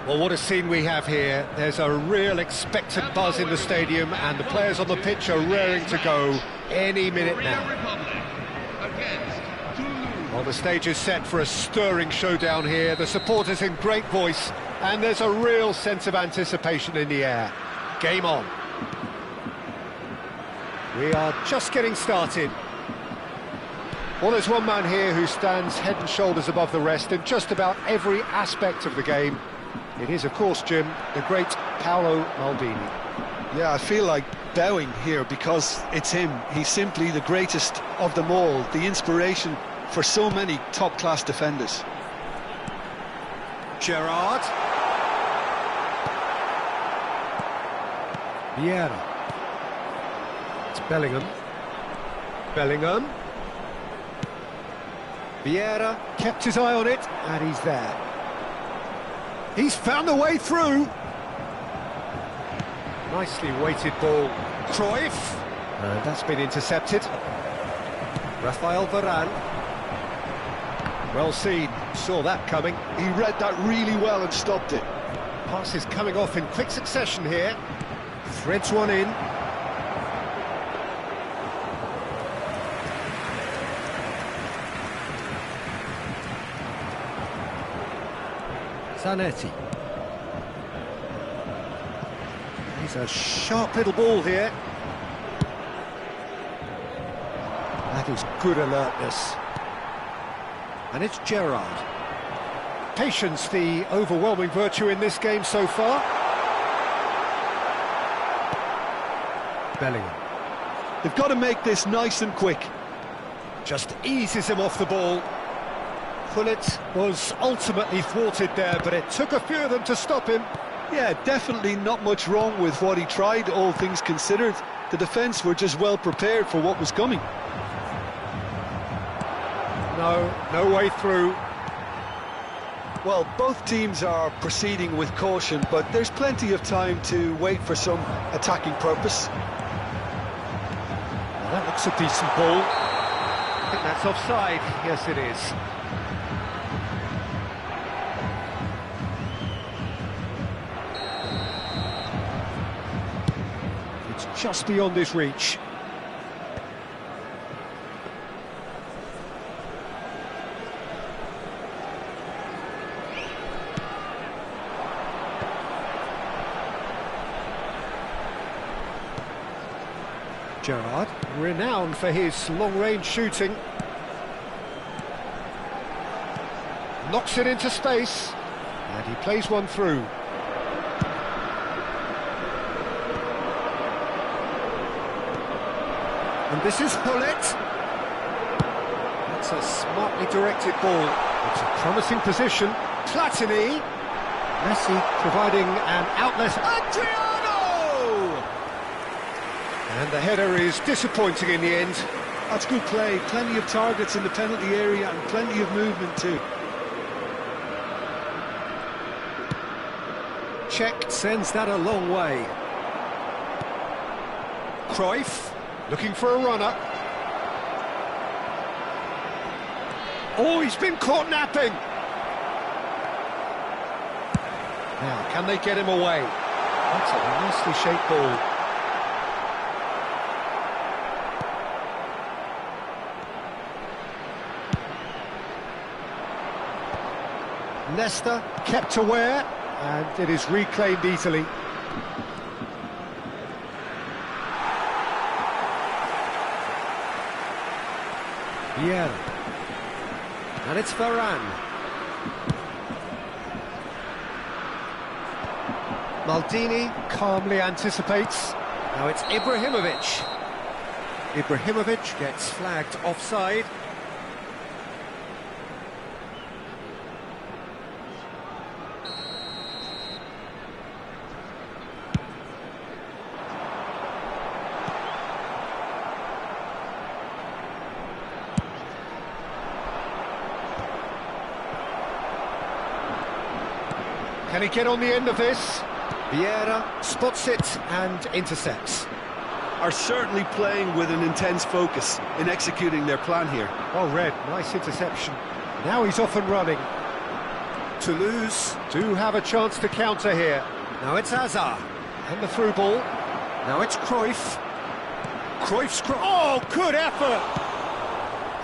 Well, what a scene we have here. There's a real expectant buzz in the stadium, and the players on the pitch are raring to go any minute now. Well, the stage is set for a stirring showdown here. The supporters in great voice, and there's a real sense of anticipation in the air. Game on. We are just getting started. Well, there's one man here who stands head and shoulders above the rest in just about every aspect of the game. It is, of course, Jim, the great Paolo Maldini. Yeah, I feel like bowing here because it's him. He's simply the greatest of them all, the inspiration for so many top-class defenders. Gerrard. Vieira. It's Bellingham. Bellingham. Vieira kept his eye on it, and he's there. He's found a way through. Nicely weighted ball. Cruyff. And that's been intercepted. Rafael Varane. Well seen. Saw that coming. He read that really well and stopped it. Passes coming off in quick succession here. Threads one in. Zanetti. He's a sharp little ball here. That is good alertness. And it's Gerrard. Patience, the overwhelming virtue in this game so far. Bellingham. They've got to make this nice and quick. Just eases him off the ball. Gullit was ultimately thwarted there, but it took a few of them to stop him. Yeah, definitely not much wrong with what he tried, all things considered. The defence were just well prepared for what was coming. No way through. Well, both teams are proceeding with caution, but there's plenty of time to wait for some attacking purpose. Well, that looks a decent ball. I think that's offside. Yes, it is. It's just beyond his reach. Gerrard, renowned for his long-range shooting. Knocks it into space, and he plays one through. And this is Gullit. That's a smartly directed ball. It's a promising position. Platini. Messi providing an outlet. Adriano! And the header is disappointing in the end. That's good play. Plenty of targets in the penalty area and plenty of movement too. Czech sends that a long way. Cruyff, looking for a runner. Oh, he's been caught napping. Now, can they get him away? That's a nicely shaped ball. Leicester kept aware, and it is reclaimed easily. Vieira. And it's Varane. Maldini calmly anticipates. Now it's Ibrahimovic. Ibrahimovic gets flagged offside. Can he get on the end of this? Vieira spots it and intercepts. Are certainly playing with an intense focus in executing their plan here. Well read, nice interception. Now he's off and running. Toulouse do have a chance to counter here. Now it's Hazard, and the through ball. Now it's Cruyff. Cruyff's oh, good effort!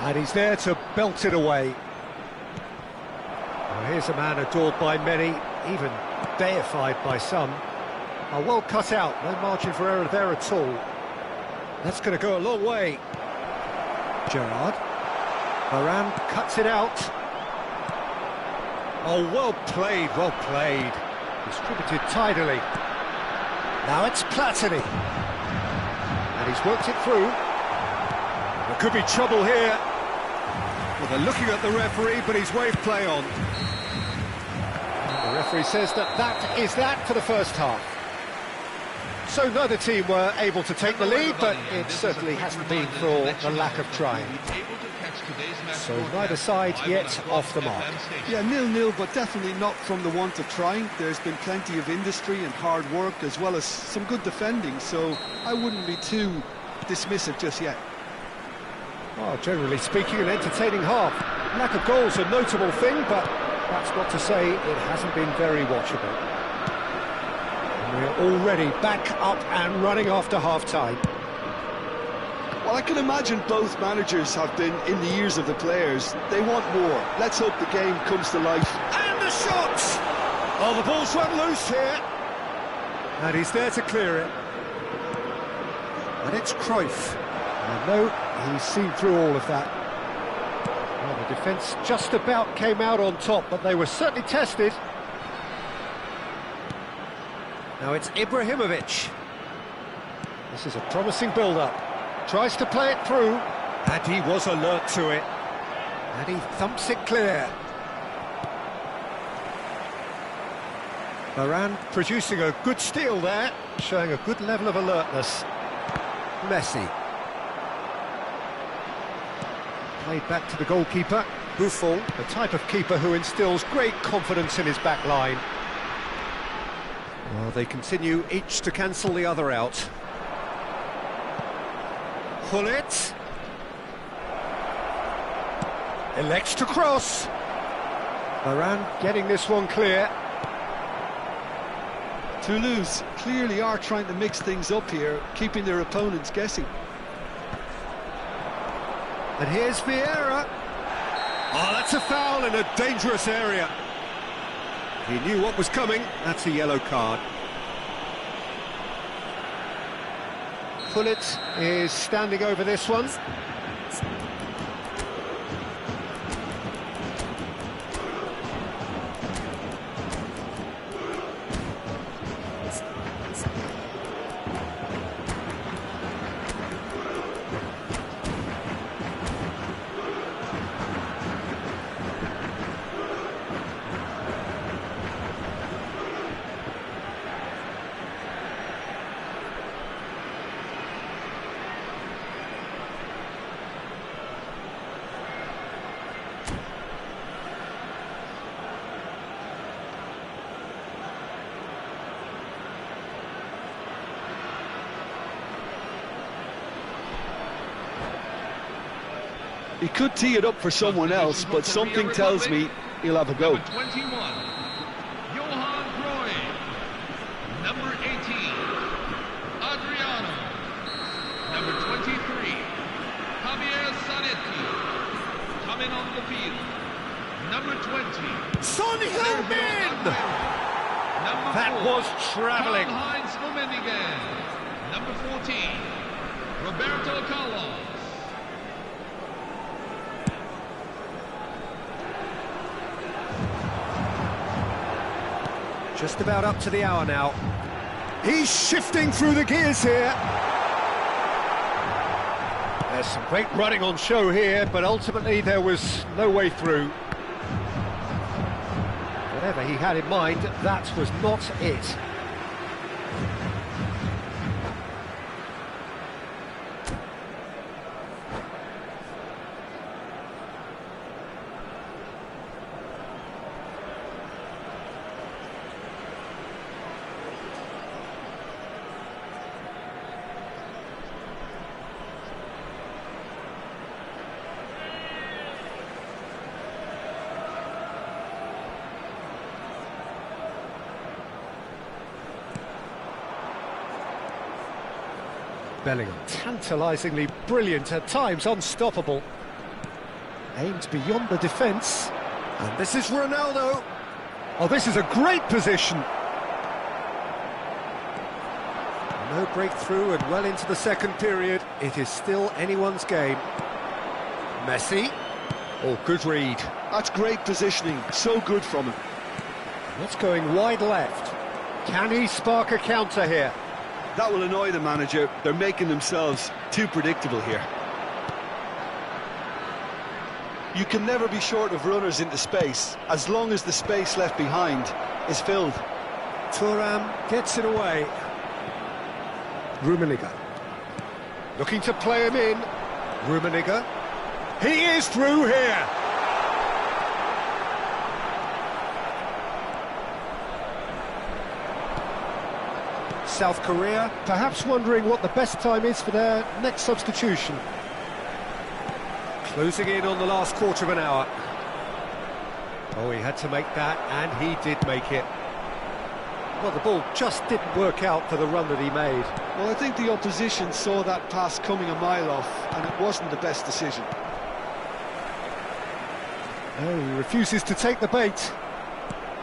And he's there to belt it away. Well, here's a man adored by many, even deified by some. Oh, well cut out, no margin for error there at all. That's going to go a long way. Gerrard. Varane cuts it out. Oh, well played, well played. Distributed tidily. Now it's Platini. And he's worked it through. There could be trouble here. Well, they're looking at the referee, but he's waved play on. And the referee says that is that for the first half. So neither team were able to take the lead, but it certainly hasn't been for the lack of trying. So neither side yet off the mark. Yeah, 0-0, but definitely not from the want of trying. There's been plenty of industry and hard work, as well as some good defending, so I wouldn't be too dismissive just yet. Well, generally speaking, an entertaining half. Lack of goals a notable thing, but that's not to say it hasn't been very watchable. And we're already back up and running after half-time. Well, I can imagine both managers have been in the ears of the players. They want more. Let's hope the game comes to life. And the shot! Oh, the ball's run loose here. And he's there to clear it. And it's Cruyff. And no, he's seen through all of that. Well, the defence just about came out on top, but they were certainly tested. Now it's Ibrahimovic. This is a promising build-up. Tries to play it through, and he was alert to it. And he thumps it clear. Varane producing a good steal there, showing a good level of alertness. Messi. Played back to the goalkeeper, Buffon, the type of keeper who instills great confidence in his back line. Well, they continue each to cancel the other out. Gullit elects to cross. Varane getting this one clear. Toulouse clearly are trying to mix things up here, keeping their opponents guessing. And here's Vieira. Oh, that's a foul in a dangerous area. He knew what was coming. That's a yellow card. Gullit is standing over this one. He could tee it up for someone else, but something tells me he'll have a go. Number 21, Johan Cruyff. Number 18, Adriano. Number 23, Javier Zanetti. Coming on the field, number 20, Son Heung-min! Number That 4, was travelling. Karl-Heinz Rummenigge. Number 14, Roberto Carlos. Just about up to the hour now. He's shifting through the gears here. There's some great running on show here, but ultimately there was no way through. Whatever he had in mind, that was not it. Bellingham, tantalisingly brilliant, at times unstoppable. Aimed beyond the defence. And this is Ronaldo. Oh, this is a great position. No breakthrough and well into the second period. It is still anyone's game. Messi. Oh, good read. That's great positioning, so good from him. What's going wide left? Can he spark a counter here? That will annoy the manager. They're making themselves too predictable here. You can never be short of runners into space, as long as the space left behind is filled. Thuram gets it away. Rummenigge. Looking to play him in. Rummenigge. He is through here! South Korea, perhaps wondering what the best time is for their next substitution. Closing in on the last quarter of an hour. Oh, he had to make that, and he did make it. Well, the ball just didn't work out for the run that he made. Well, I think the opposition saw that pass coming a mile off, and it wasn't the best decision. Oh, he refuses to take the bait.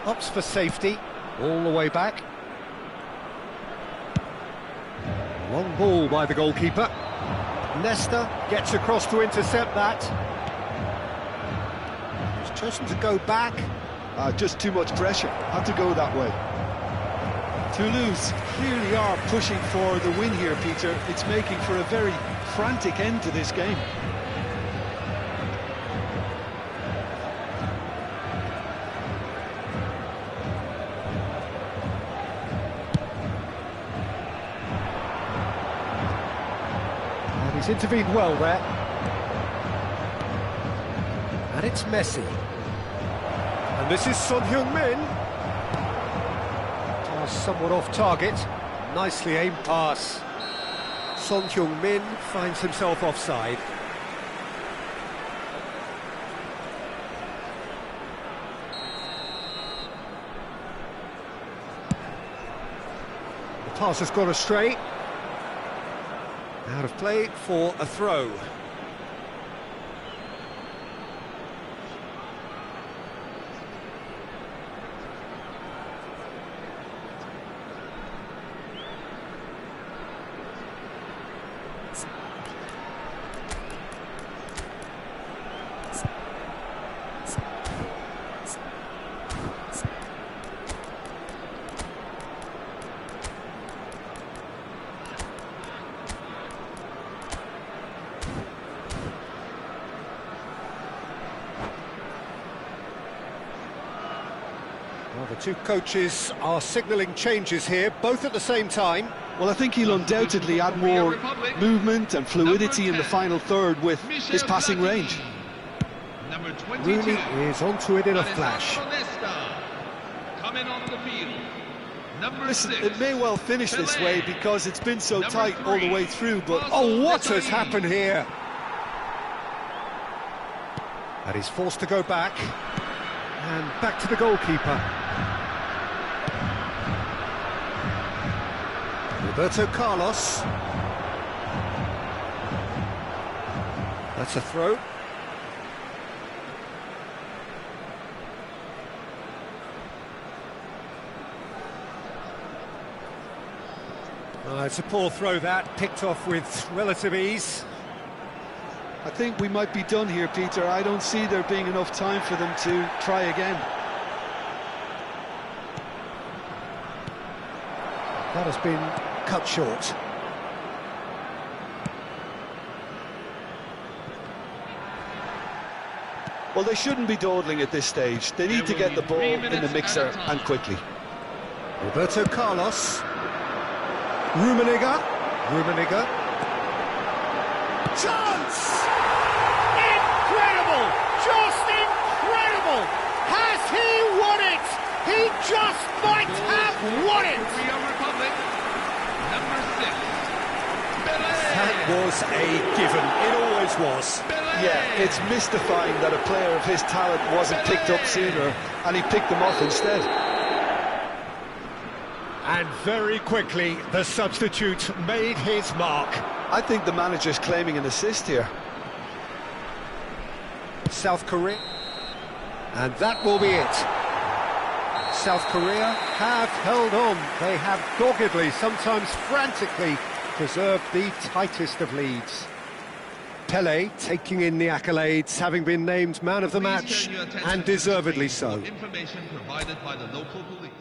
Opts for safety, all the way back. Long ball by the goalkeeper. Nesta gets across to intercept that. He's chosen to go back. Just too much pressure. Had to go that way. Toulouse clearly are pushing for the win here, Peter. It's making for a very frantic end to this game. He's intervened well there. And it's Messi. And this is Son Heung-min. Pass somewhat off target. Nicely aimed pass. Son Heung-min finds himself offside. The pass has gone astray. Out of play for a throw. Well, the two coaches are signalling changes here, both at the same time. Well, I think he'll undoubtedly add more movement and fluidity in the final third with his passing range. Rooney is onto it in a flash. Coming onto the field. Listen, it may well finish this way because it's been so tight all the way through, but... Oh, what has happened here? And he's forced to go back. And back to the goalkeeper. Roberto Carlos. That's a throw. It's a poor throw that, picked off with relative ease. I think we might be done here, Peter. I don't see there being enough time for them to try again. That has been cut short. Well, they shouldn't be dawdling at this stage. They need to get the ball in the mixer and quickly. Roberto Carlos. Rummenigge. Rummenigge. Chance! Incredible! Just incredible! Has he won it? He just might have won it! Korea Republic, number 6. That was a given. It always was. Yeah, it's mystifying that a player of his talent wasn't picked up sooner, and he picked them off instead. And very quickly, the substitute made his mark. I think the manager's claiming an assist here. South Korea. And that will be it. South Korea have held on. They have doggedly, sometimes frantically, preserved the tightest of leads. Pele taking in the accolades, having been named man of the match, and deservedly so. Information provided by the local police.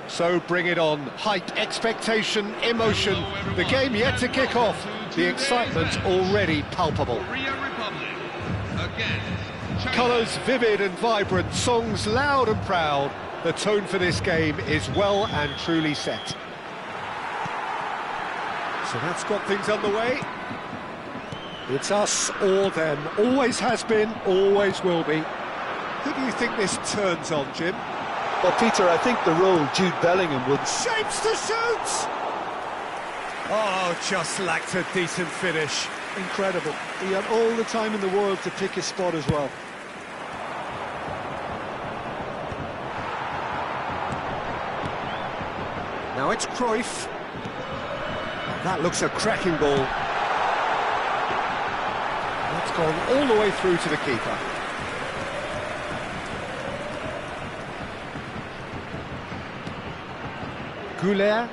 So bring it on. Hype, expectation, emotion. The game yet to kick off. The excitement already palpable. Korea Republic against China. Colours vivid and vibrant, songs loud and proud. The tone for this game is well and truly set. So that's got things underway. It's us or them. Always has been, always will be. Who do you think this turns on, Jim? Well, Peter, I think the role Jude Bellingham would... Shapes to shoot! Oh, just lacked a decent finish. Incredible. He had all the time in the world to pick his spot as well. Now it's Cruyff. That looks a cracking ball. That's gone all the way through to the keeper. Goulet.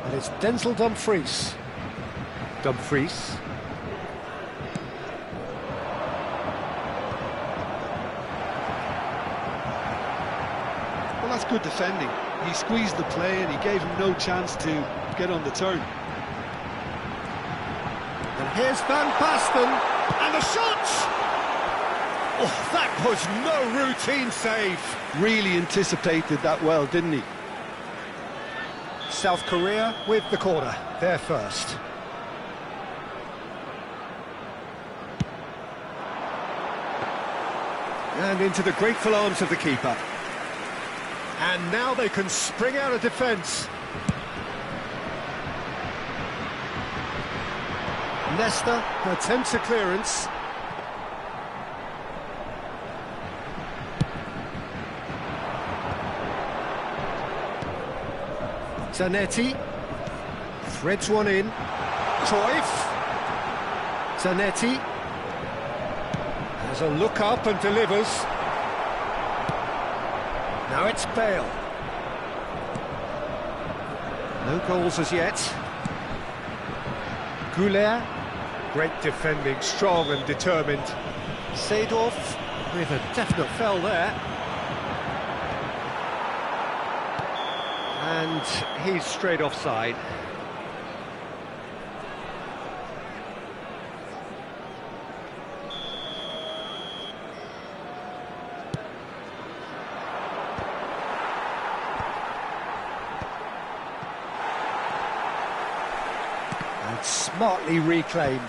And it's Denzel Dumfries. Dumfries. Well, that's good defending. He squeezed the play and he gave him no chance to get on the turn. And here's Van Basten. And the shot! Oh, that was no routine save. Really anticipated that well, didn't he? South Korea with the corner. They're first. And into the grateful arms of the keeper. And now they can spring out of defence. Nesta attempts a clearance. Zanetti threads one in. Cruyff. Zanetti has a look up and delivers. Now it's Bale. No goals as yet. Goulet, great defending, strong and determined. Seedorf with a definite fell there. And he's straight offside. And smartly reclaimed.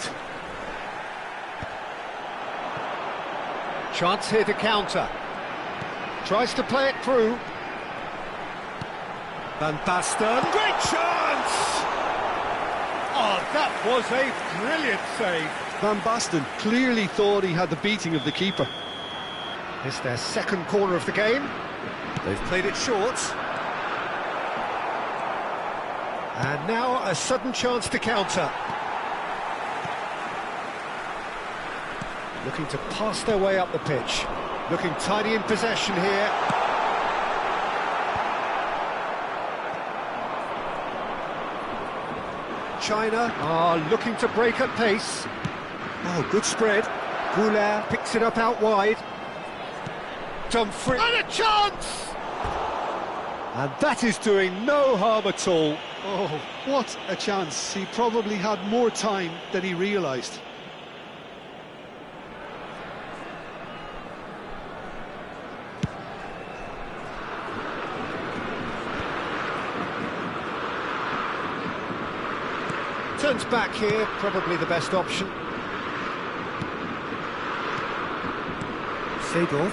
Chance here to counter. Tries to play it through. Van Basten, great chance! Oh, that was a brilliant save. Van Basten clearly thought he had the beating of the keeper. It's their second corner of the game. They've played it short. And now a sudden chance to counter. Looking to pass their way up the pitch. Looking tidy in possession here. China are looking to break at pace. Oh, good spread. Goulet picks it up out wide. Dumfries. And a chance! And that is doing no harm at all. Oh, what a chance. He probably had more time than he realised. Turns back here, probably the best option. Seedorf.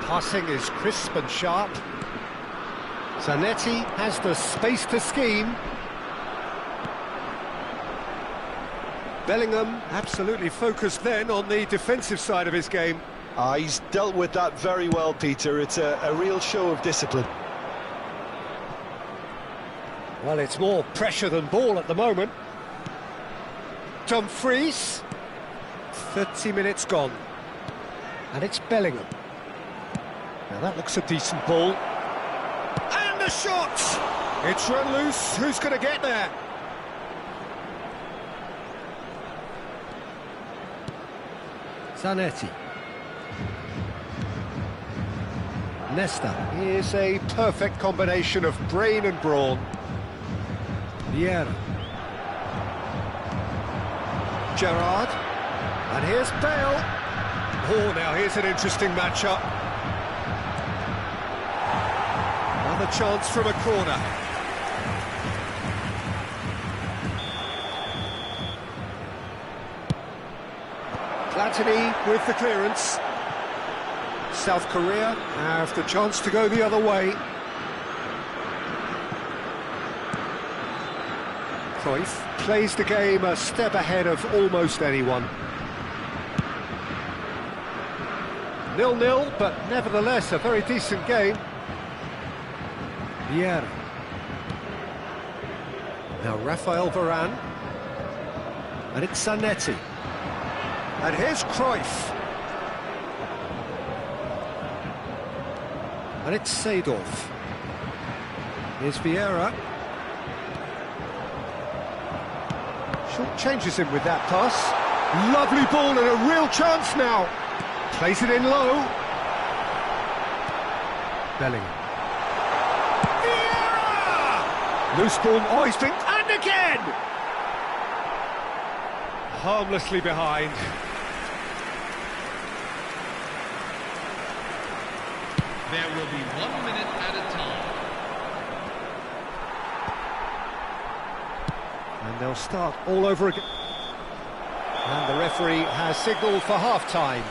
Passing is crisp and sharp. Zanetti has the space to scheme. Bellingham absolutely focused then on the defensive side of his game. He's dealt with that very well, Peter. It's a real show of discipline. Well, it's more pressure than ball at the moment. Dumfries. 30 minutes gone. And it's Bellingham. Now that looks a decent ball. And a shot! It's run loose. Who's going to get there? Zanetti. Nesta. Here's a perfect combination of brain and brawn. Vieira. Gerrard. And here's Bale. Oh, now here's an interesting matchup. Another chance from a corner. Platini with the clearance. South Korea have the chance to go the other way. Cruyff plays the game a step ahead of almost anyone. 0-0, but nevertheless a very decent game. Vieira. Now Rafael Varane. And it's Zanetti. And here's Cruyff. And it's Seedorf. Here's Vieira. Short changes him with that pass. Lovely ball and a real chance now. Plays it in low. Bellingham. Vieira! Loose ball. Oh, he's been... And again! Harmlessly behind. There will be 1 minute at a time. And they'll start all over again. And the referee has signalled for half-time.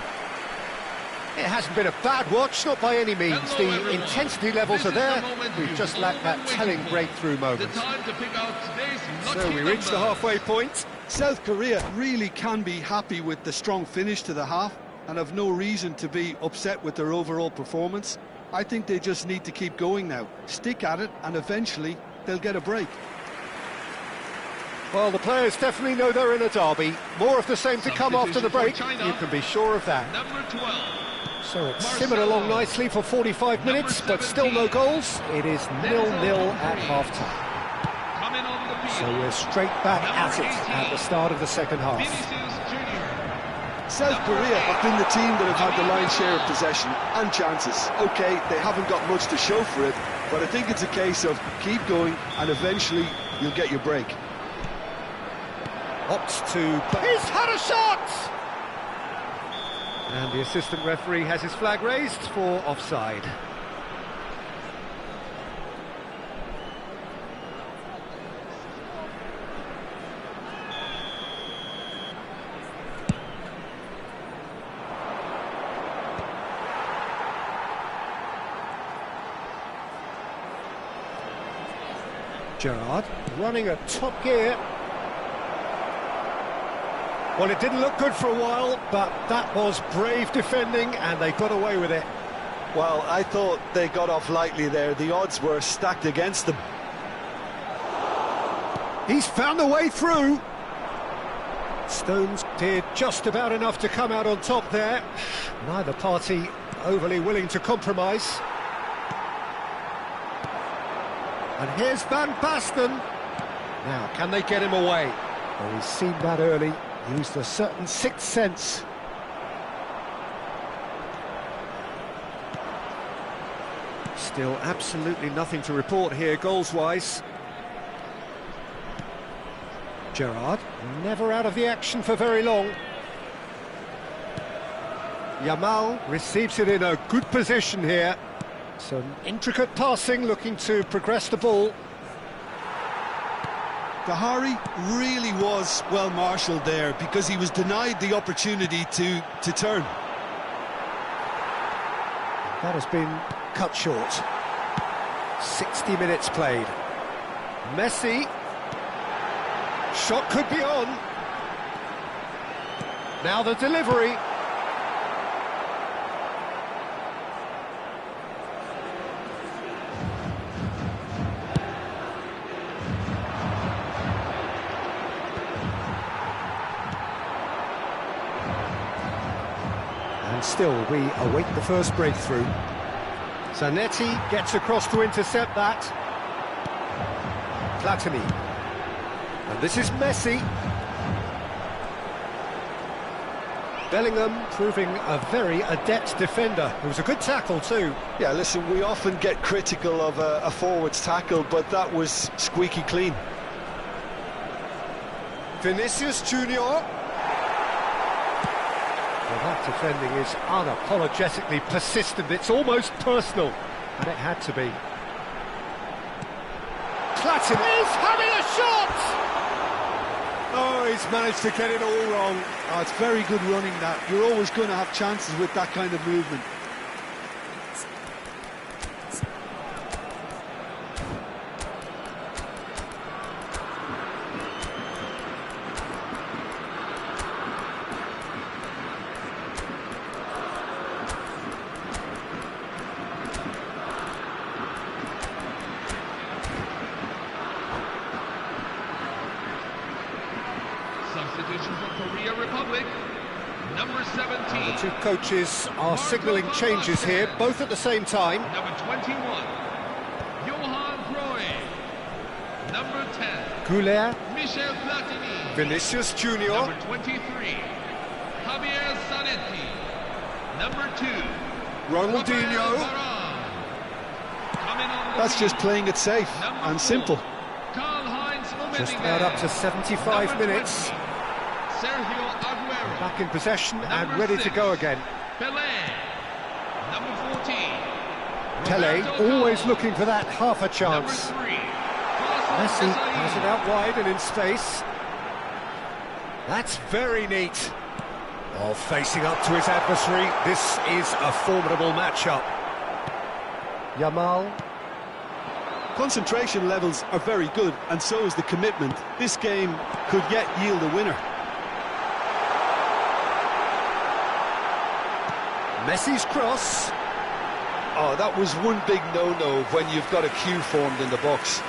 It hasn't been a bad watch, not by any means. Hello, The everyone. intensity levels This are is there. the moment We've you've just all lacked that been waiting telling for. breakthrough The moment. time to pick out today's lucky So we reach the number. halfway point. South Korea really can be happy with the strong finish to the half and have no reason to be upset with their overall performance. I think they just need to keep going now, stick at it, and eventually they'll get a break. Well, the players definitely know they're in a derby. More of the same to come after the break. Substitution for China. You can be sure of that. Number 12. So it's Marcelo. simmered along nicely for 45 minutes, Number but still no 17. goals. It is 0-0 at half-time. Coming on the So field. we're straight back at Number it 18. at the start of the second half. Vinicius Junior. South Korea have been the team that have had the lion's share of possession and chances. OK, they haven't got much to show for it, but I think it's a case of keep going and eventually you'll get your break. Opts to... He's had a shot! And the assistant referee has his flag raised for offside. Gerrard running at top gear. Well, it didn't look good for a while, but that was brave defending and they got away with it. Well, I thought they got off lightly there. The odds were stacked against them. He's found a way through. Stones did just about enough to come out on top there. Neither party overly willing to compromise. And here's Van Basten. Now, can they get him away? Well, he's seen that early. Used a certain sixth sense. Still absolutely nothing to report here goals-wise. Gerrard, never out of the action for very long. Yamal receives it in a good position here. Some intricate passing, looking to progress the ball. Gahari really was well marshalled there because he was denied the opportunity to turn. That has been cut short. 60 minutes played. Messi. Shot could be on. Now the delivery. And still we await the first breakthrough. Zanetti gets across to intercept that. Platini. And this is Messi. Bellingham proving a very adept defender. It was a good tackle too. Yeah, listen, we often get critical of a forward's tackle, but that was squeaky clean. Vinicius Junior. Well, that defending is unapologetically persistent. It's almost personal, and it had to be. Platini is having a shot! Oh, he's managed to get it all wrong. Oh, it's very good running that. You're always going to have chances with that kind of movement. Substitution for Korea Republic. Number 17. The two coaches are signalling changes here, both at the same time. Number 21. Johan Cruyff. Number 10. Goulet, Michel Platini. Vinicius Junior. Number 23. Javier Zanetti. Number 2. Ronaldinho. Rafael Varane. Coming on the That's just field. playing it safe Number and 4. simple. Karl-Heinz Rummenigge. Just about up to 75 Number minutes. 20. Sergio Aguero. Back in possession and Number ready to 6. go again. Pelé. Number 14. Pele Roberto always Carlos. looking for that half a Number chance. 3. Messi has it out wide and in space. That's very neat. Oh, facing up to his adversary, this is a formidable matchup. Yamal. Concentration levels are very good, and so is the commitment. This game could yet yield a winner. Messi's cross. Oh, that was one big no-no when you've got a queue formed in the box.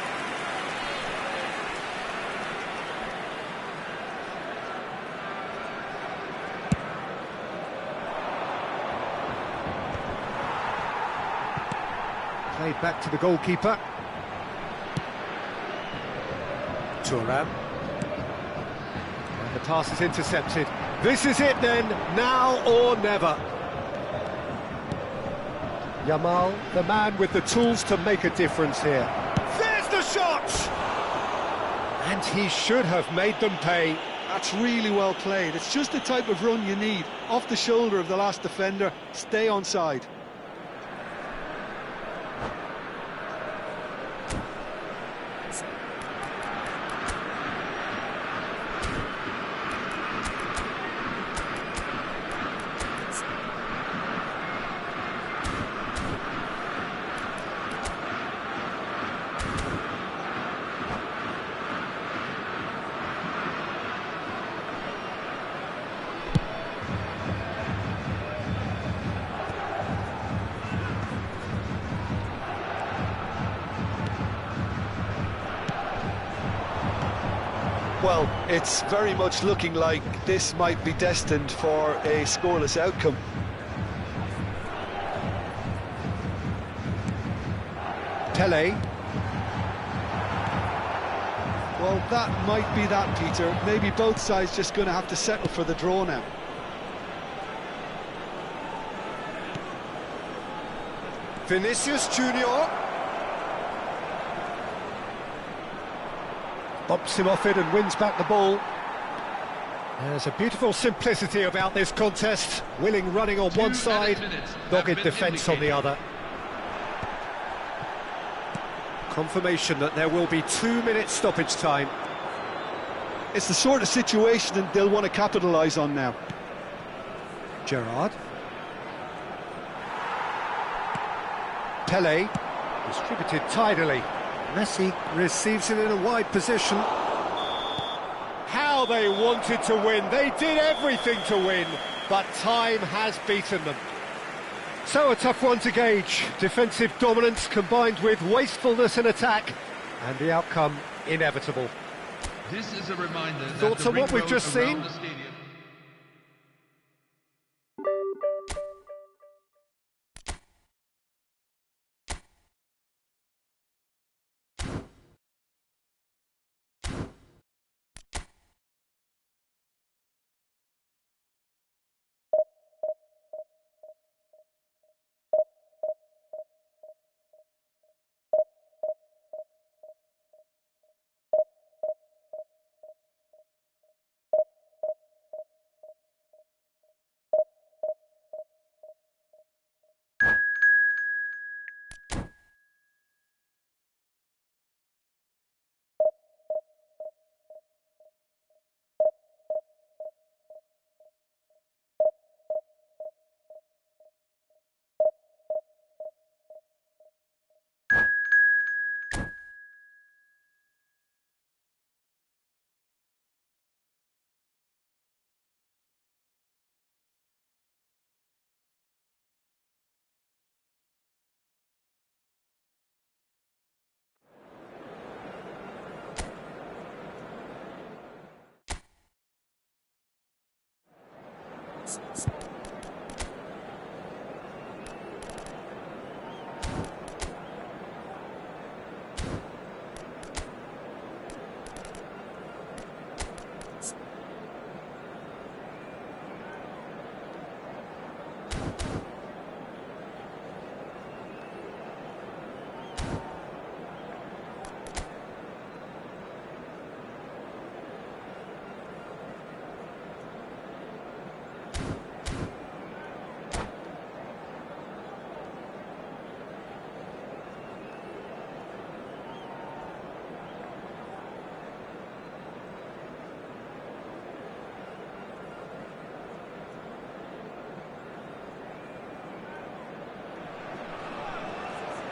Played back to the goalkeeper. Thuram. And the pass is intercepted. This is it then, now or never. Yamal, the man with the tools to make a difference here. There's the shot! And he should have made them pay. That's really well played. It's just the type of run you need. Off the shoulder of the last defender, stay onside. Well, it's very much looking like this might be destined for a scoreless outcome. Pele. Well, that might be that, Peter. Maybe both sides just going to have to settle for the draw now. Vinicius Junior. Bumps him off it and wins back the ball. There's a beautiful simplicity about this contest. Willing running on one side, dogged defence on the other. Confirmation that there will be 2 minutes stoppage time. It's the sort of situation that they'll want to capitalise on now. Gerrard. Pele, distributed tidily. Messi receives it in a wide position. How they wanted to win. They did everything to win, but time has beaten them. So a tough one to gauge. Defensive dominance combined with wastefulness in attack, and the outcome inevitable. This is a reminder that Thoughts the on what ring we've just road seen? around the stadium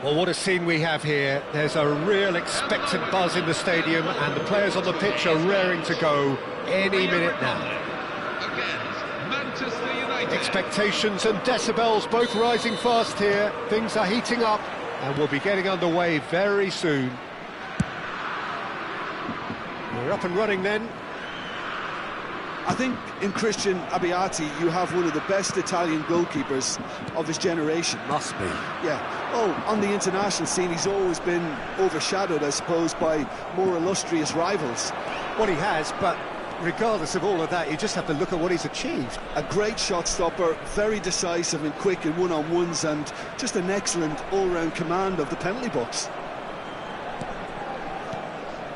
Well, what a scene we have here. There's a real expectant buzz in the stadium, and the players on the pitch are raring to go any minute now. Against Manchester United. Expectations and decibels both rising fast here. Things are heating up, and we'll be getting underway very soon. We're up and running then. I think in Christian Abbiati you have one of the best Italian goalkeepers of his generation. Must be. Yeah. Oh, on the international scene he's always been overshadowed, I suppose, by more illustrious rivals. Well, he has, but regardless of all of that, you just have to look at what he's achieved. A great shot stopper, very decisive and quick in one-on-ones, and just an excellent all-round command of the penalty box.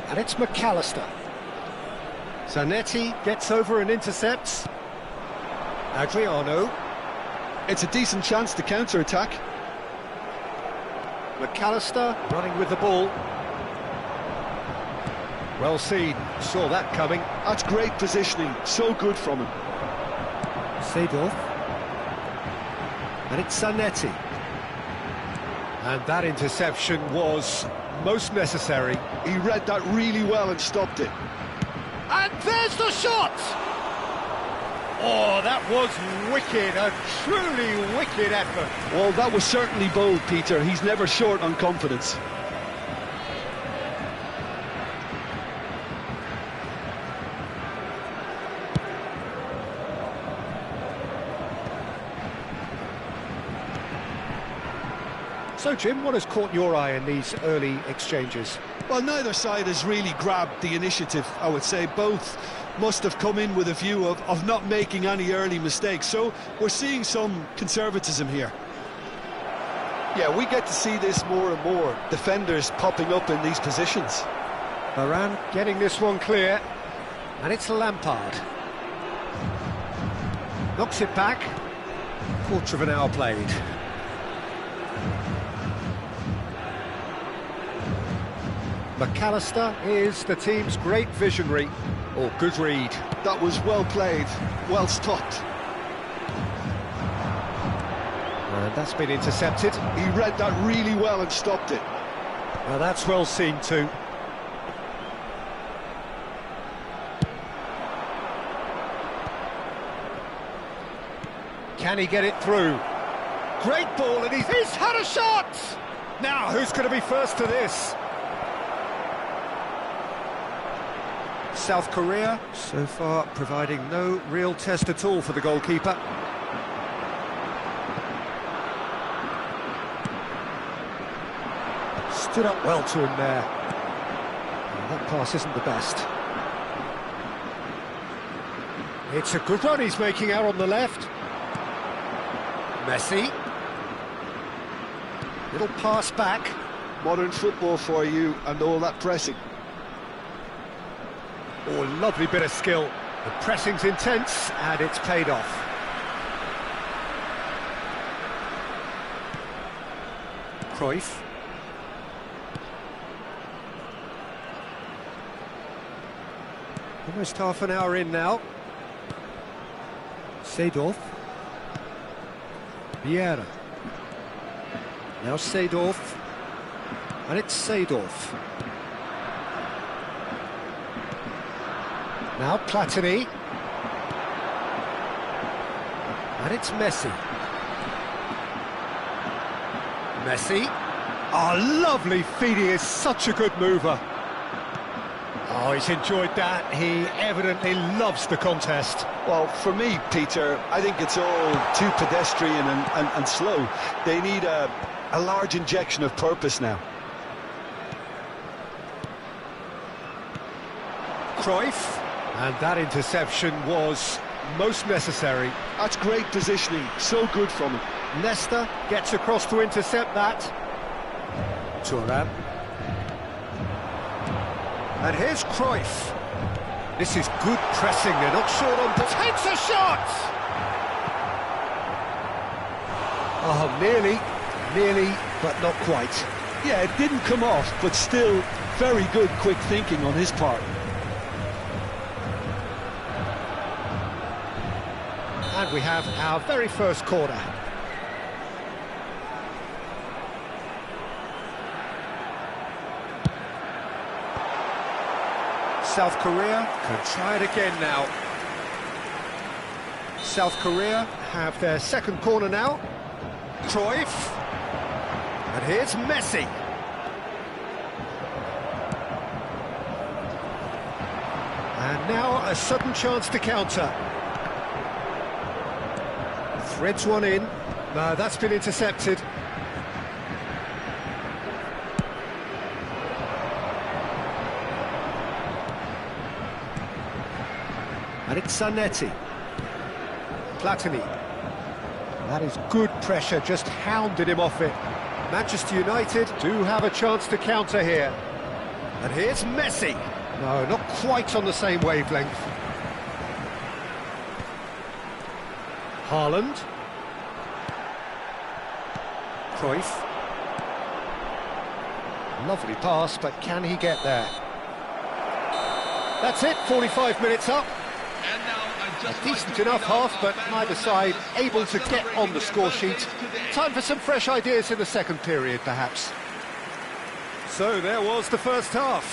And it's McAllister. Zanetti gets over and intercepts. Adriano. It's a decent chance to counter-attack. McAllister running with the ball. Well seen, saw that coming. That's great positioning, so good from him. Seedorf. And it's Zanetti. And that interception was most necessary. He read that really well and stopped it. And there's the shot! Oh, that was wicked, a truly wicked effort. Well, that was certainly bold, Peter. He's never short on confidence. So, Jim, what has caught your eye in these early exchanges? Well, neither side has really grabbed the initiative, I would say. Both must have come in with a view of not making any early mistakes. So we're seeing some conservatism here. Yeah, we get to see this more and more. Defenders popping up in these positions. Varane getting this one clear. And it's Lampard. Knocks it back. Quarter of an hour played. McAllister is the team's great visionary, or good read. That was well played, well stopped. And that's been intercepted. He read that really well and stopped it. Well, that's well seen too. Can he get it through? Great ball, and he's had a shot! Now, who's going to be first to this? South Korea, so far, providing no real test at all for the goalkeeper. Stood up well to him there. And that pass isn't the best. It's a good run he's making out on the left. Messi. Little pass back. Modern football for you and all that pressing. Oh, lovely bit of skill. The pressing's intense, and it's paid off. Cruyff. Almost half an hour in now. Seedorf. Vieira. Now Seedorf. And it's Seedorf. Now Platini. And it's Messi. Messi. Oh, lovely feed. He is such a good mover. Oh, he's enjoyed that. He evidently loves the contest. Well, for me, Peter, I think it's all too pedestrian and slow. They need a large injection of purpose now. Cruyff. And that interception was most necessary. That's great positioning, so good from him. Nesta gets across to intercept that. Thuram. And here's Cruyff. This is good pressing, they're not short on... Takes a shot! Oh, nearly, but not quite. Yeah, it didn't come off, but still very good quick thinking on his part. And we have our very first corner. South Korea can try it again now. South Korea have their second corner now. Cruyff. And here's Messi. And now a sudden chance to counter. Threads one in. No, that's been intercepted. And it's Zanetti. Platini. That is good pressure, just hounded him off it. Manchester United do have a chance to counter here. And here's Messi. No, not quite on the same wavelength. Haaland. Cruyff. Lovely pass, but can he get there? That's it, 45 minutes up. And now A decent enough half, but neither side able to get on the score sheet. Time for some fresh ideas in the second period, perhaps. So there was the first half.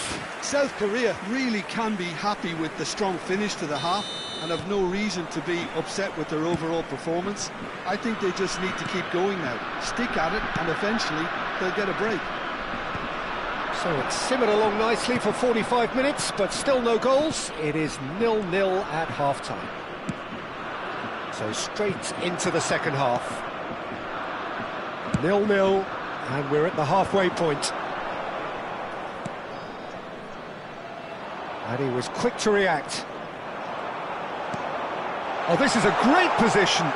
South Korea really can be happy with the strong finish to the half and have no reason to be upset with their overall performance. I think they just need to keep going now, stick at it, and eventually they'll get a break. So it's simmered along nicely for 45 minutes, but still no goals. It is 0-0 at half-time. So straight into the second half. 0-0, and we're at the halfway point. And he was quick to react. Oh, this is a great position.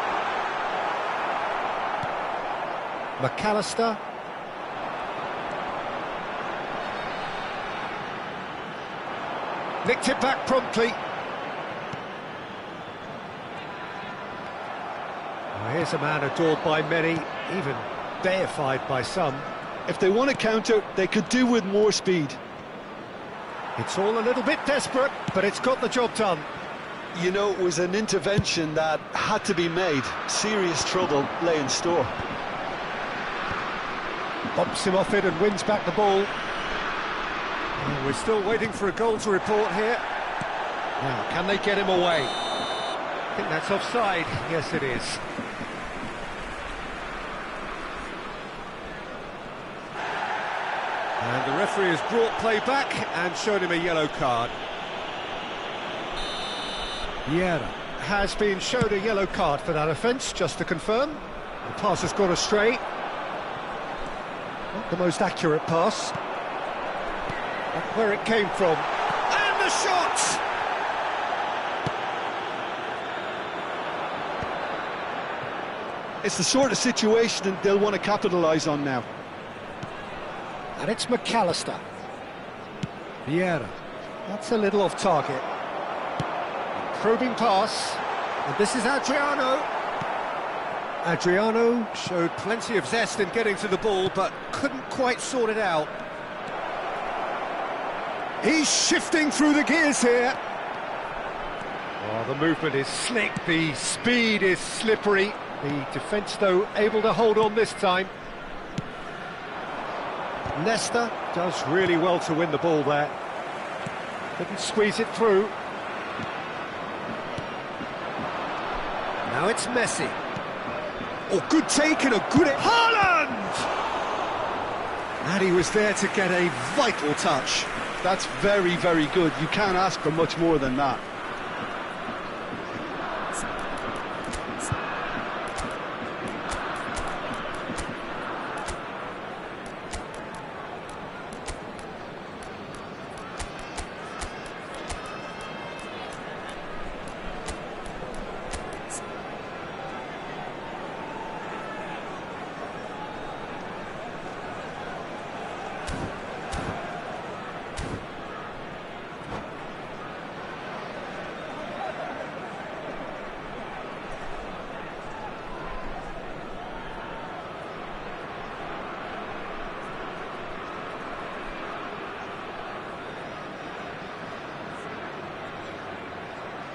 McAllister. Nicked it back promptly. Oh, here's a man adored by many, even deified by some. If they want to counter, they could do with more speed. It's all a little bit desperate, but it's got the job done. You know, it was an intervention that had to be made. Serious trouble lay in store. Bumps him off it and wins back the ball. We're still waiting for a goal to report here. Now, can they get him away? I think that's offside. Yes, it is. And the referee has brought play back and shown him a yellow card. Vieira has been shown a yellow card for that offence, just to confirm. The pass has gone astray. Not the most accurate pass. Where it came from. And the shot! It's the sort of situation that they'll want to capitalise on now. And it's McAllister. Vieira. That's a little off target. Probing pass. And this is Adriano. Adriano showed plenty of zest in getting to the ball, but couldn't quite sort it out. He's shifting through the gears here. Oh, the movement is slick, the speed is slippery. The defence, though, able to hold on this time. Nesta does really well to win the ball there. Couldn't squeeze it through. Now it's Messi. Oh, good take and a good... Haaland! And he was there to get a vital touch. That's very, very good. You can't ask for much more than that.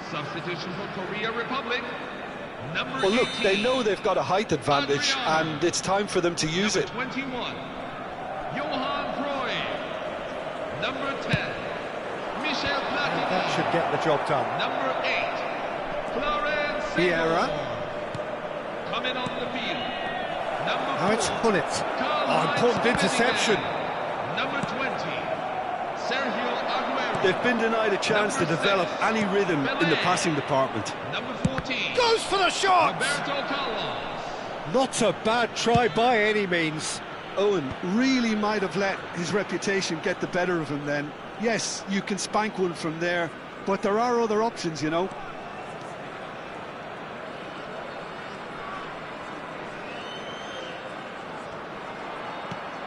Substitution for Korea Republic. Number Well, look, 18, they know they've got a height advantage, Adriano. and it's time for them to use it. 21, Johan Cruyff. Number 10, Michel Platini. That should get the job done. Number 8, Clarence Vieira. coming on the field. Number 4, Now it's Gullit. Oh, important interception. Number 20, Sergio Aguero. They've been denied a chance to develop any rhythm in the passing department. Number 14, Goes for the shot! Roberto Carlos. Not a bad try by any means. Owen really might have let his reputation get the better of him then. Yes, you can spank one from there, but there are other options, you know.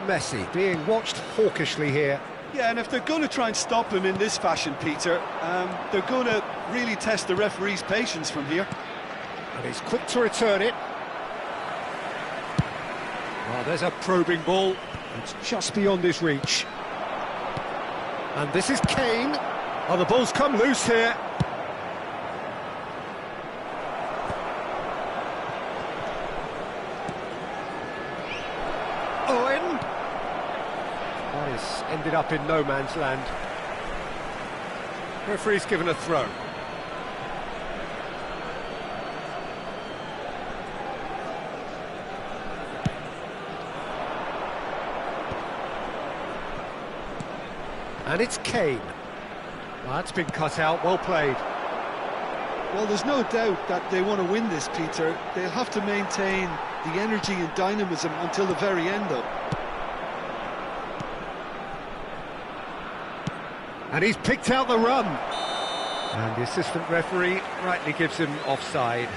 Messi being watched hawkishly here. Yeah, and if they're going to try and stop him in this fashion, Peter, they're going to really test the referee's patience from here. And he's quick to return it. Oh, there's a probing ball. It's just beyond his reach. And this is Kane. Oh, the ball's come loose here. Owen. That has ended up in no man's land. Referee's given a throw. And it's Kane. Well, that's been cut out, well played. Well, there's no doubt that they want to win this, Peter. They'll have to maintain the energy and dynamism until the very end, though. And he's picked out the run. And the assistant referee rightly gives him offside.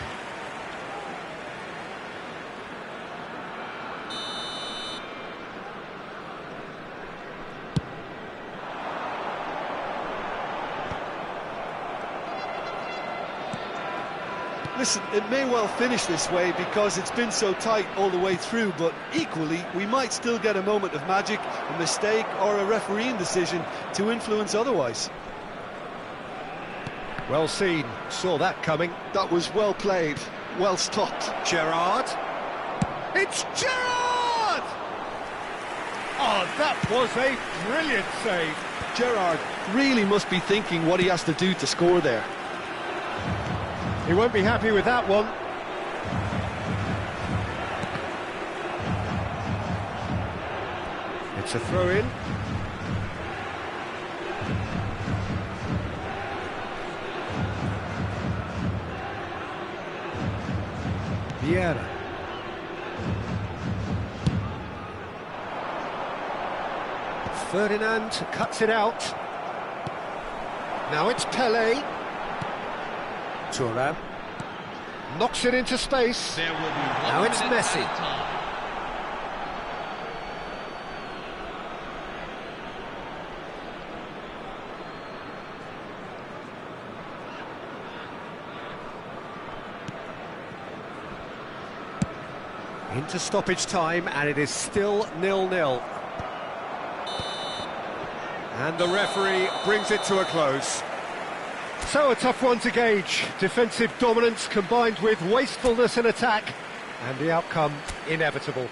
Listen, it may well finish this way because it's been so tight all the way through, but equally, we might still get a moment of magic, a mistake, or a refereeing decision to influence otherwise. Well seen, saw that coming. That was well played, well stopped. Gerrard. It's Gerrard! Oh, that was a brilliant save. Gerrard really must be thinking what he has to do to score there. He won't be happy with that one. It's a throw-in. Vieira. Ferdinand cuts it out. Now it's Pelé. Thuram knocks it into space. There will be 1 Now it's minute Messi. at a time. Into stoppage time, and it is still 0-0. And the referee brings it to a close. So a tough one to gauge. Defensive dominance combined with wastefulness in attack, and the outcome inevitable.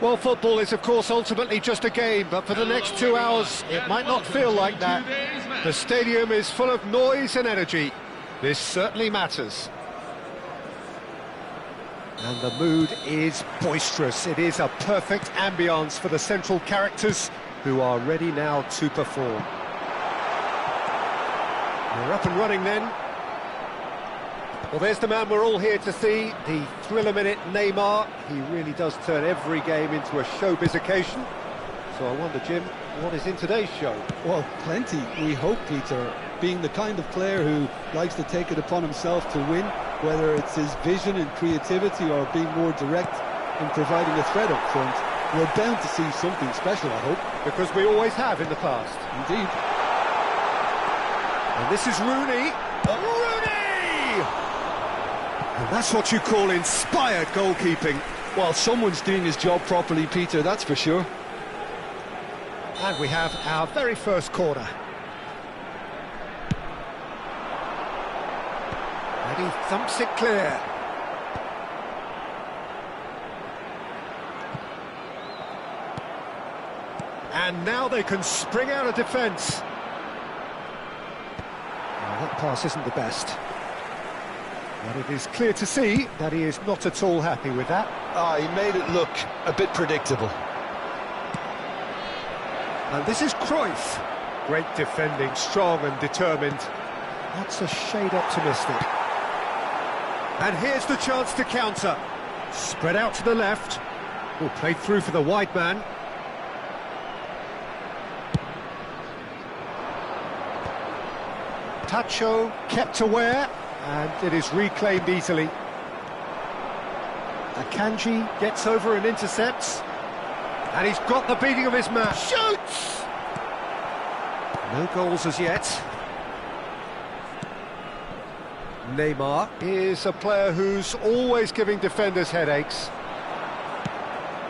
Well, football is, of course, ultimately just a game, but for the next 2 hours, it might not feel like that. The stadium is full of noise and energy. This certainly matters. And the mood is boisterous. It is a perfect ambience for the central characters who are ready now to perform. We're up and running then. Well, there's the man we're all here to see, the thriller-minute Neymar. He really does turn every game into a showbiz occasion. So I wonder, Jim, what is in today's show? Well, plenty, we hope, Peter. Being the kind of player who likes to take it upon himself to win, whether it's his vision and creativity or being more direct in providing a threat up front, we're bound to see something special, I hope. Because we always have in the past. Indeed. And this is Rooney. Rooney! And that's what you call inspired goalkeeping. Well, someone's doing his job properly, Peter, that's for sure. And we have our very first corner. And he thumps it clear. And now they can spring out of defence. Well, that pass isn't the best. But it is clear to see that he is not at all happy with that. He made it look a bit predictable. And this is Cruyff. Great defending, strong and determined. That's a shade optimistic. And here's the chance to counter. Spread out to the left. Oh, played through for the wide man. Tacho kept aware, and it is reclaimed easily. Akanji gets over and intercepts. And he's got the beating of his man. Shoots! No goals as yet. Neymar is a player who's always giving defenders headaches.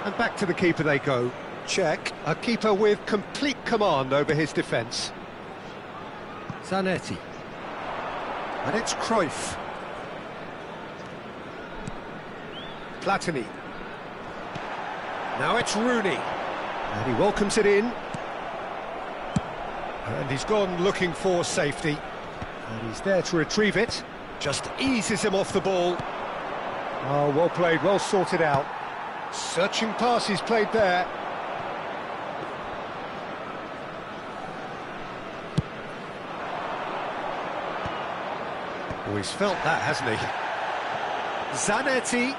And back to the keeper they go. Check, a keeper with complete command over his defence. Zanetti. And it's Cruyff. Platini. Now it's Rooney. And he welcomes it in. And he's gone looking for safety. And he's there to retrieve it. Just eases him off the ball. Oh, well played, well sorted out. Searching pass he's played there. Oh, he's felt that, hasn't he? Zanetti.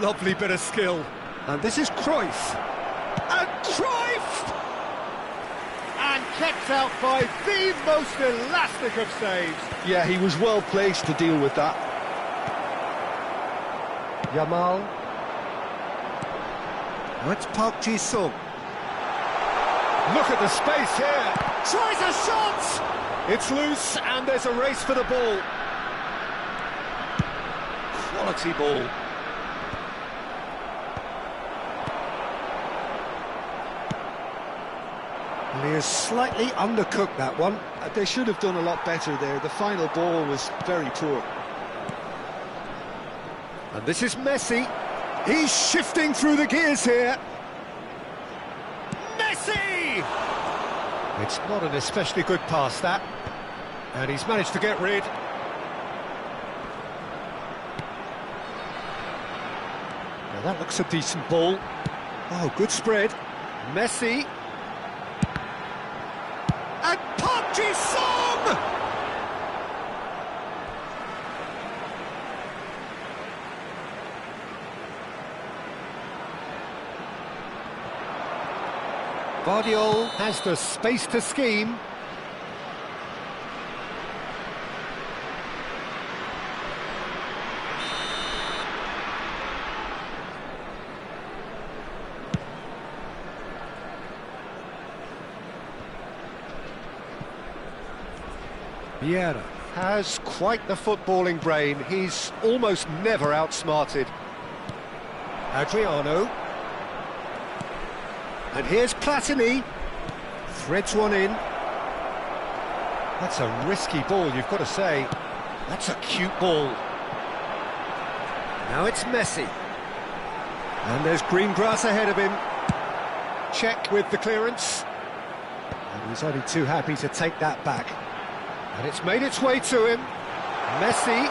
Lovely bit of skill. And this is Cruyff. And Cruyff! And kept out by the most elastic of saves. Yeah, he was well placed to deal with that. Yamal. That's Park Ji-sung. Look at the space here. Tries a shot! It's loose and there's a race for the ball. Quality ball. And he has slightly undercooked that one. They should have done a lot better there. The final ball was very poor. And this is Messi. He's shifting through the gears here. Messi! It's not an especially good pass, that. And he's managed to get rid. Now that looks a decent ball. Oh, good spread. Messi. And Park Ji-sung! Guardiola has the space to scheme. Vieira has quite the footballing brain. He's almost never outsmarted. Adriano. And here's Platini. Threads one in. That's a risky ball, you've got to say. That's a cute ball. Now it's Messi. And there's green grass ahead of him. Check with the clearance. And he's only too happy to take that back. And it's made its way to him. Messi.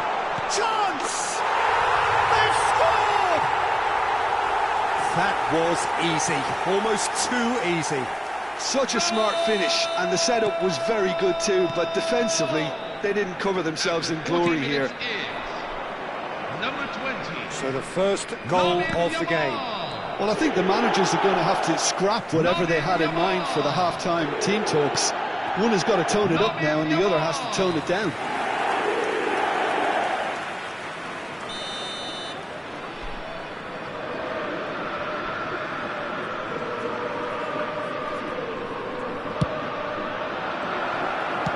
Chance! They've scored! That was easy. Almost too easy. Such a smart finish, and the setup was very good too, but defensively, they didn't cover themselves in glory here. Number 20. So the first goal of the game. Well, I think the managers are going to have to scrap whatever they had in mind for the half-time team talks. One has got to tone it up now, and the other has to tone it down.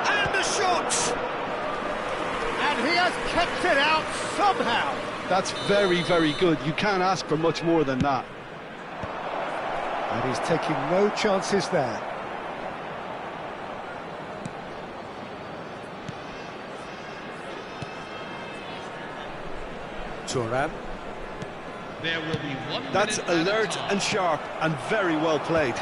And the shot! And he has kept it out somehow. That's very, very good. You can't ask for much more than that. And he's taking no chances there. Thuram. There will be 1 minute. That's at a alert time. and sharp and very well played.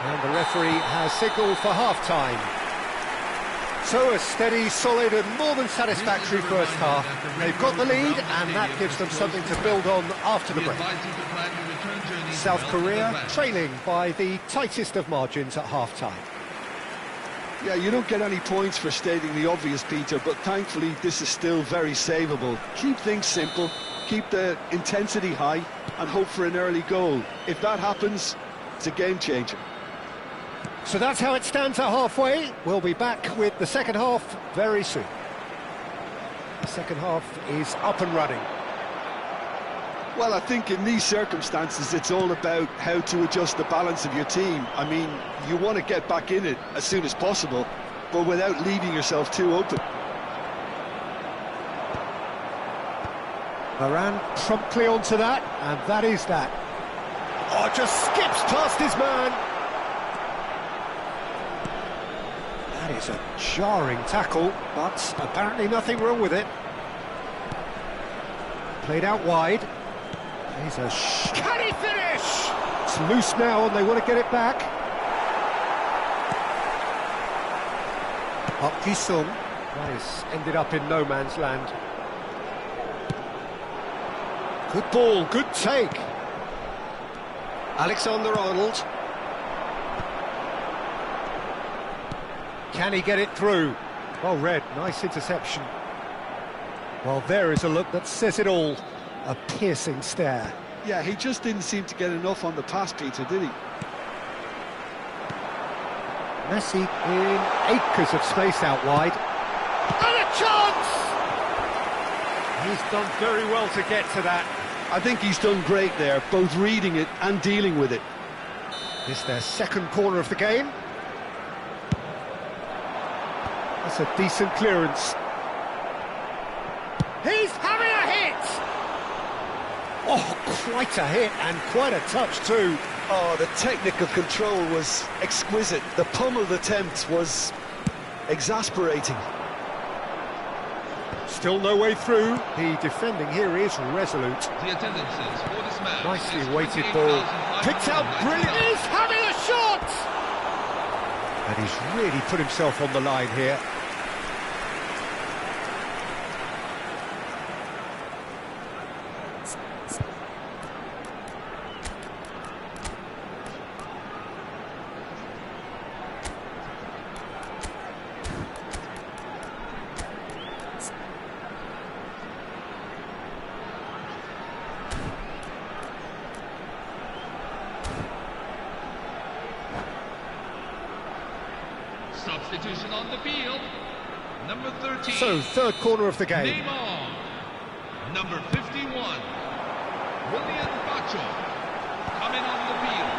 And the referee has signalled for half-time. So a steady, solid and more than satisfactory first half. They've got the lead and that gives them something to build on after the break. South Korea trailing by the tightest of margins at half-time. Yeah, you don't get any points for stating the obvious, Peter, but thankfully this is still very savable. Keep things simple, keep the intensity high and hope for an early goal. If that happens, it's a game changer. So that's how it stands at halfway. We'll be back with the second half very soon. The second half is up and running. Well, I think in these circumstances, it's all about how to adjust the balance of your team. I mean, you want to get back in it as soon as possible, but without leaving yourself too open. Varane promptly onto that, and that is that. Oh, just skips past his man. That is a jarring tackle, but apparently nothing wrong with it. Played out wide. He's a can he finish? It's loose now and they want to get it back. Park Ji-sung. That has ended up in no man's land. Good ball, good take. Alexander-Arnold. Can he get it through? Well read, nice interception. Well, there is a look that says it all. A piercing stare. Yeah, he just didn't seem to get enough on the pass, Peter, did he? Messi in acres of space out wide. And a chance! He's done very well to get to that. I think he's done great there, both reading it and dealing with it. This is their second corner of the game. That's a decent clearance. He's having a hit! Oh, quite a hit and quite a touch too. Oh, the technical control was exquisite. The pummeled attempt was exasperating. Still no way through. The defending here is resolute. The attendances for this match. Nicely weighted ball. Picked out brilliant. He's having a shot! And he's really put himself on the line here. Substitution on the field. Number 13. So, third corner of the game. Name on. Number 51. William Bacho. Coming on the field.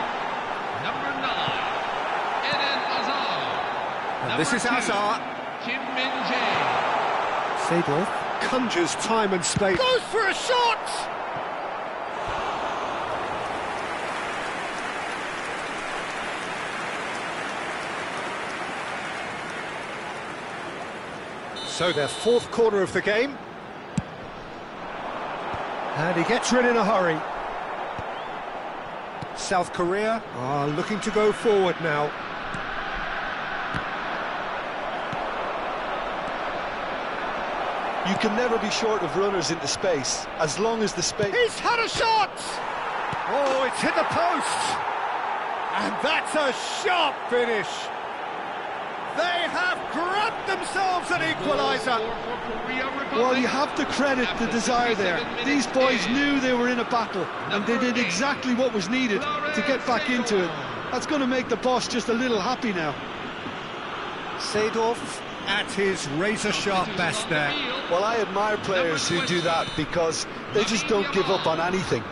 Number 9. Eden Hazard. And this is 2, Hazard. Kim Min-jae. Seedorf conjures time and space. Goes for a shot! So their fourth corner of the game. And he gets rid in a hurry. South Korea are looking to go forward now. You can never be short of runners into space, as long as the space... He's had a shot! Oh, it's hit the post! And that's a sharp finish! They have grabbed themselves an equaliser! Well, you have to credit the desire there. These boys knew they were in a battle, and they did exactly what was needed to get back into it. That's going to make the boss just a little happy now. Seedorf at his razor-sharp best there. Well, I admire players who do that because they just don't give up on anything.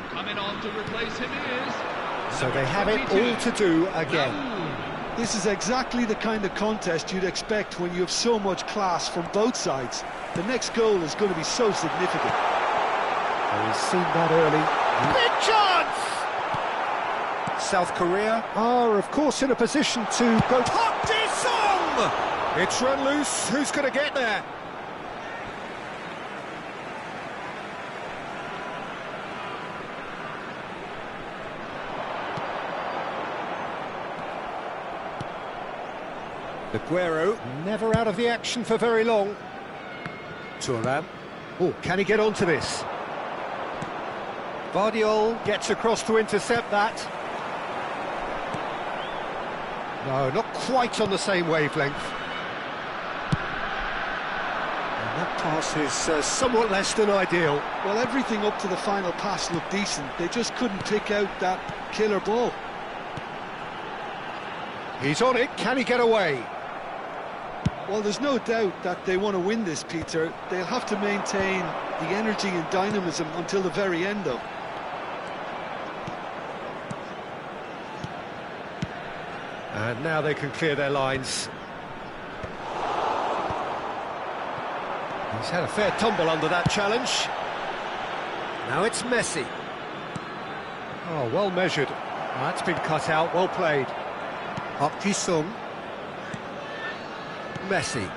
Coming on to replace him is... So they have it all to do again. This is exactly the kind of contest you'd expect when you have so much class from both sides. The next goal is going to be so significant. Well, he's seen that early. Big chance! South Korea are, of course, in a position to go... Park Ji-sung! It's run loose. Who's going to get there? Aguero never out of the action for very long. Thuram. Oh, can he get onto this? Vardiol gets across to intercept that. No, not quite on the same wavelength. And that pass is somewhat less than ideal. Well, everything up to the final pass looked decent. They just couldn't pick out that killer ball. He's on it. Can he get away? Well, there's no doubt that they want to win this, Peter. They'll have to maintain the energy and dynamism until the very end, though. And now they can clear their lines. He's had a fair tumble under that challenge. Now it's Messi. Oh, well measured. That's been cut out, well played. Park Ji-sung. Messi.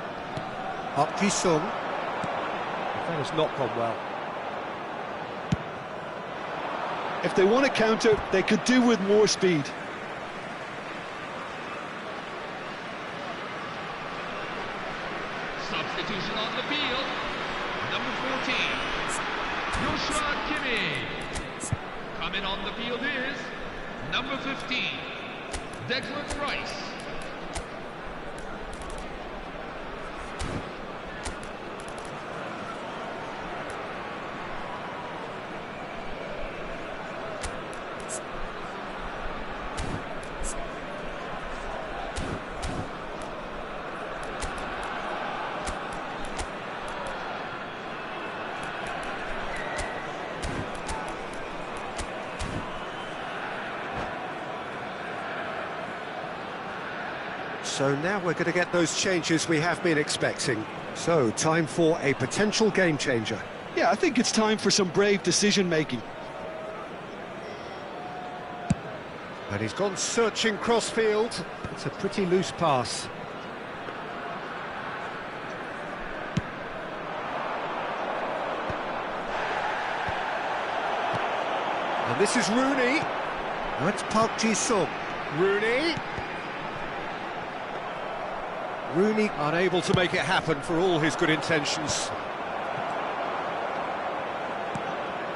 Park Ji-sung. That has not gone well. If they want to counter, they could do with more speed. Substitution on the field. Number 14, Joshua Kimmich. Coming on the field is number 15, Declan Rice. So now we're going to get those changes we have been expecting. So, time for a potential game changer. Yeah, I think it's time for some brave decision-making. And he's gone searching cross-field. It's a pretty loose pass. And this is Rooney. That's Park Ji-sung. Rooney. Rooney unable to make it happen for all his good intentions.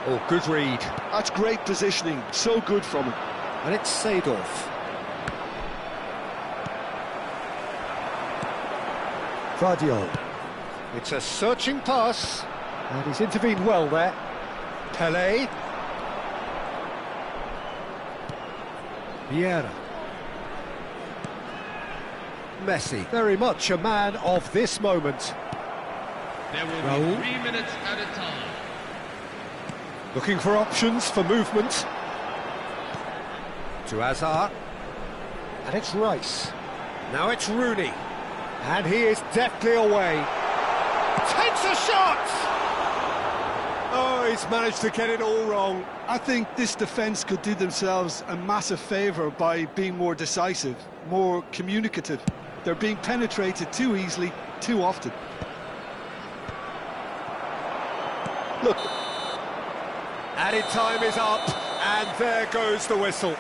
Oh, good read. That's great positioning, so good from him. And it's Seedorf. Vardiol. It's a searching pass, and he's intervened well there. Pelé. Vieira. Messi, very much a man of this moment. There will Raul. be 3 minutes at a time. Looking for options for movement. To Hazard. And it's Rice. Now it's Rooney. And he is deftly away. Takes a shot! Oh, he's managed to get it all wrong. I think this defence could do themselves a massive favour by being more decisive, more communicative. They're being penetrated too easily, too often. Look. Added time is up, and there goes the whistle.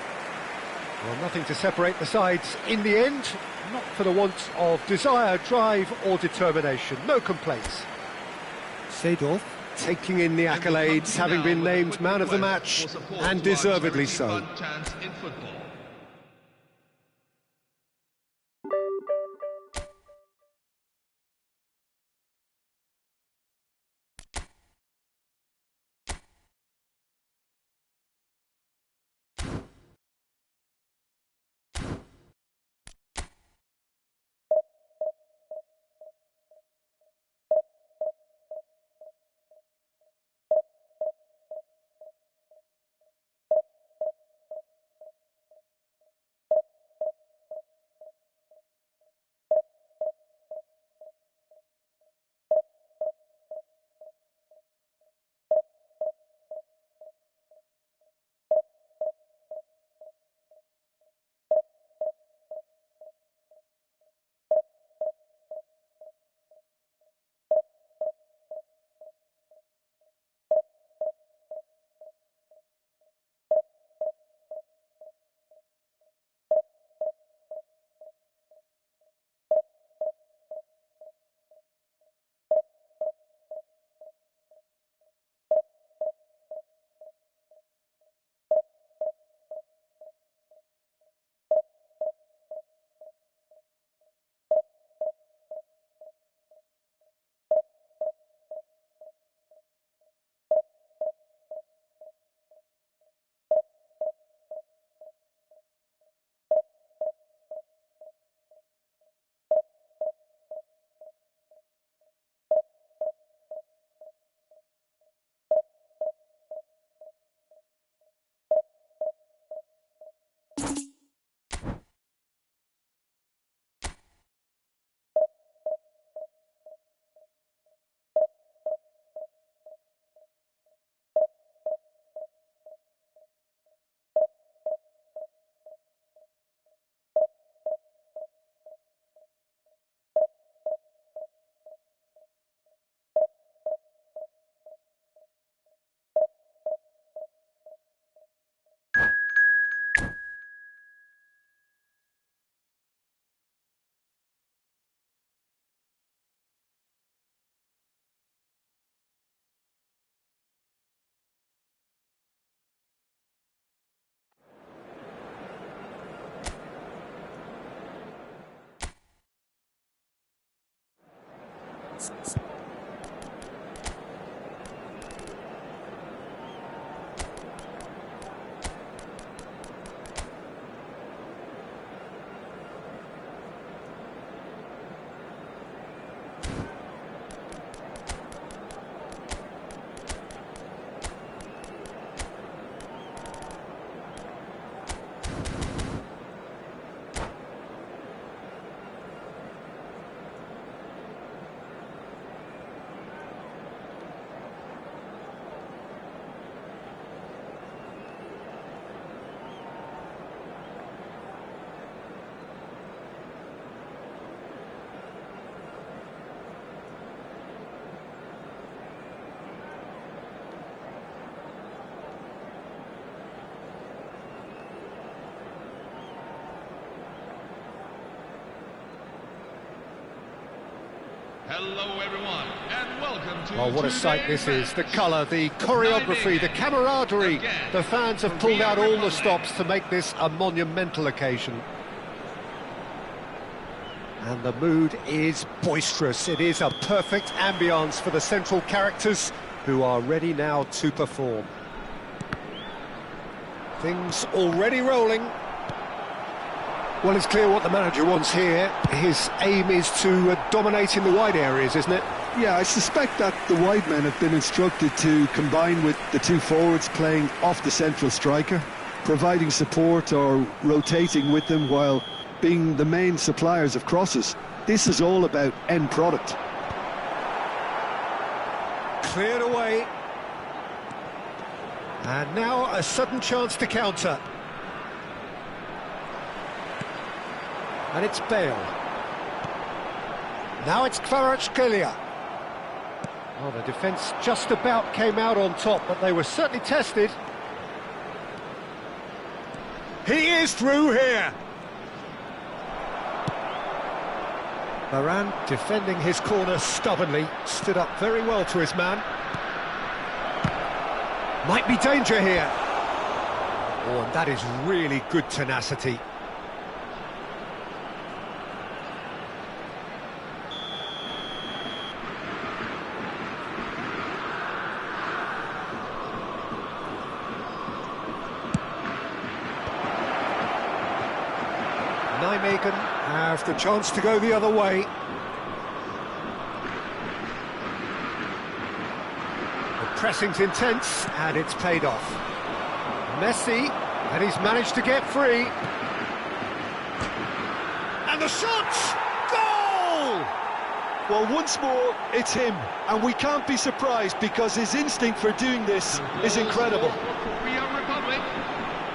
Well, nothing to separate the sides in the end, not for the want of desire, drive or determination. No complaints. Seedorf taking in the accolades, having been named man of the match, and deservedly so. Hello everyone, and welcome to Oh, what a sight this is. The colour, the choreography, the camaraderie. The fans have pulled out all the stops to make this a monumental occasion. And the mood is boisterous. It is a perfect ambience for the central characters who are ready now to perform. Things already rolling. Well, it's clear what the manager wants here. His aim is to dominate in the wide areas, isn't it? Yeah, I suspect that the wide men have been instructed to combine with the two forwards playing off the central striker, providing support or rotating with them while being the main suppliers of crosses. This is all about end product. Cleared away. And now a sudden chance to counter. And it's Bale. Now it's Kvaratskhelia. Well, the defence just about came out on top, but they were certainly tested. He is through here. Varane defending his corner stubbornly, stood up very well to his man. Might be danger here. Oh, and that is really good tenacity. Nijmegen have the chance to go the other way. The pressing's intense, and it's paid off. Messi, and he's managed to get free. And the shot! Goal! Well, once more, it's him, and we can't be surprised because his instinct for doing this is incredible. Korea Republic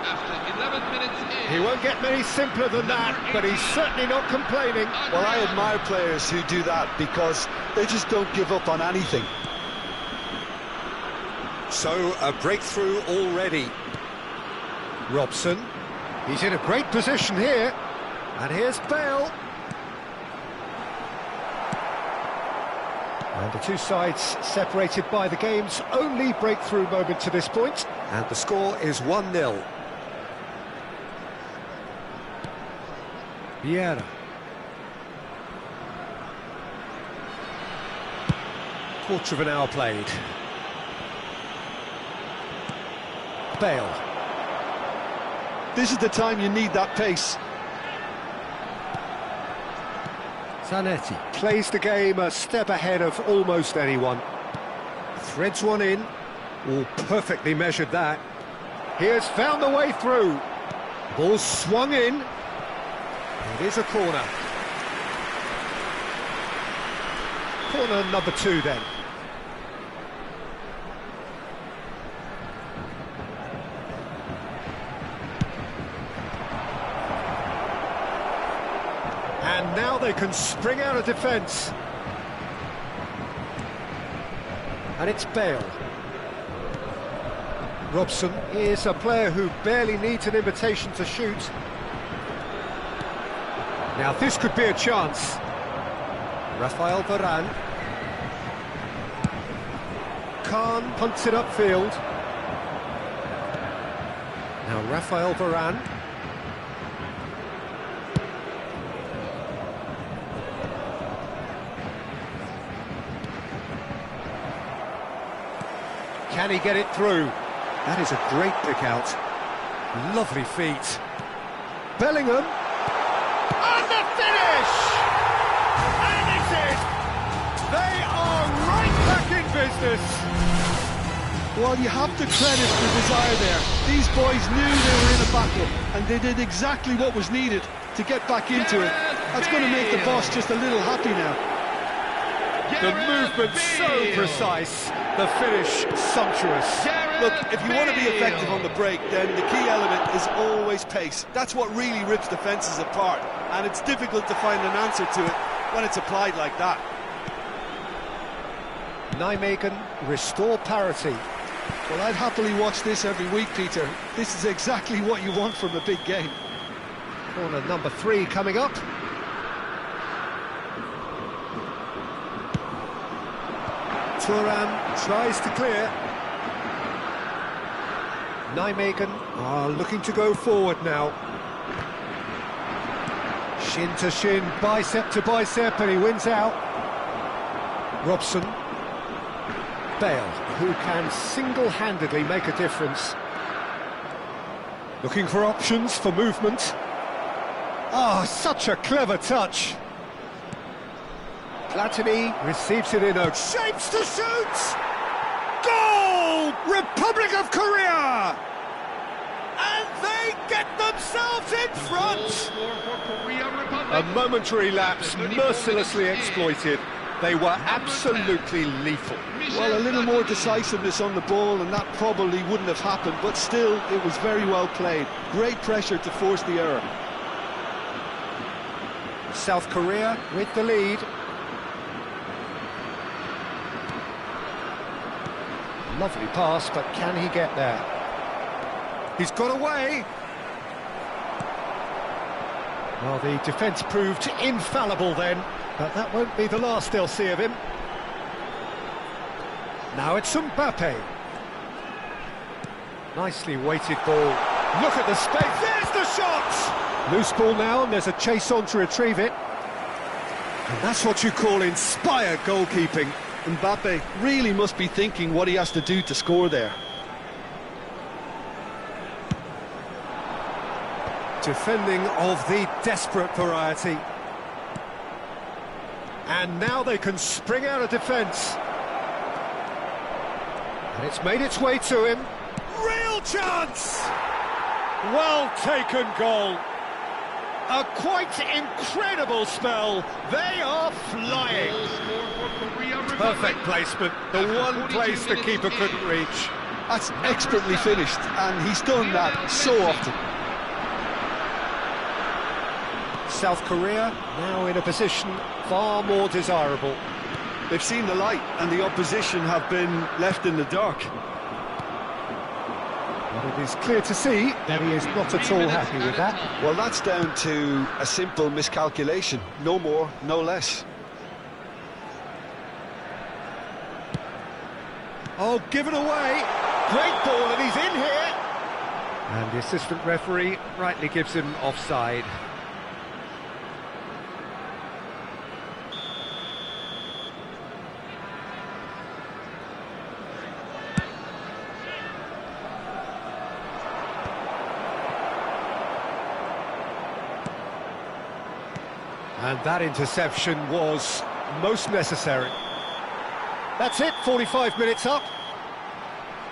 after 11 minutes in. He won't get many simpler than that, but he's certainly not complaining. Well, I admire players who do that because they just don't give up on anything. So, a breakthrough already. Robson, he's in a great position here. And here's Bale. And the two sides separated by the game's only breakthrough moment to this point. And the score is 1-0. Vieira. Quarter of an hour played. Bale. This is the time you need that pace. Zanetti plays the game a step ahead of almost anyone. Threads one in. Oh, perfectly measured that. He has found the way through. Ball swung in. It is a corner. Corner number 2 then. And now they can spring out of defence. And it's Bale. Robson is a player who barely needs an invitation to shoot. Now this could be a chance. Rafael Varane. Khan punts it upfield. Now Rafael Varane. Can he get it through? That is a great pick out. Lovely feet. Bellingham. And the finish! And it's it! They are right back in business. Well, you have to credit the desire there. These boys knew they were in a battle, and they did exactly what was needed to get back into it. That's going to make the boss just a little happy now. The movement so precise, the finish sumptuous. Look, if you want to be effective on the break, then the key element is always pace. That's what really rips defences apart, and it's difficult to find an answer to it when it's applied like that. Nijmegen restore parity. Well, I'd happily watch this every week, Peter. This is exactly what you want from a big game. Corner number 3 coming up. Thuram tries to clear. Nijmegen are looking to go forward now. Shin to shin, bicep to bicep, and he wins out. Robson. Bale, who can single-handedly make a difference. Looking for options for movement. Ah, such a clever touch. Platini receives it in a shapes to shoot! Goal! Republic of Korea! And they get themselves in front! A momentary lapse, mercilessly exploited. They were absolutely lethal. Well, a little more decisiveness on the ball and that probably wouldn't have happened, but still, it was very well played. Great pressure to force the error. South Korea with the lead. Lovely pass, but can he get there? He's got away. Well, the defence proved infallible then, but that won't be the last they'll see of him. Now it's Mbappe. Nicely weighted ball. Look at the space, there's the shot! Loose ball now, and there's a chase on to retrieve it. And that's what you call inspired goalkeeping. Mbappe really must be thinking what he has to do to score there. Defending of the desperate variety. And now they can spring out of defence. And it's made its way to him. Real chance! Well taken goal. A quite incredible spell. They are flying. Perfect placement. The one place the keeper couldn't reach. That's expertly finished, and he's done that so often. South Korea now in a position far more desirable. They've seen the light, and the opposition have been left in the dark. But it is clear to see that he is not at all happy with that. Well, that's down to a simple miscalculation. No more, no less. Oh, given away. Great ball, and he's in here. And the assistant referee rightly gives him offside. And that interception was most necessary. That's it, 45 minutes up.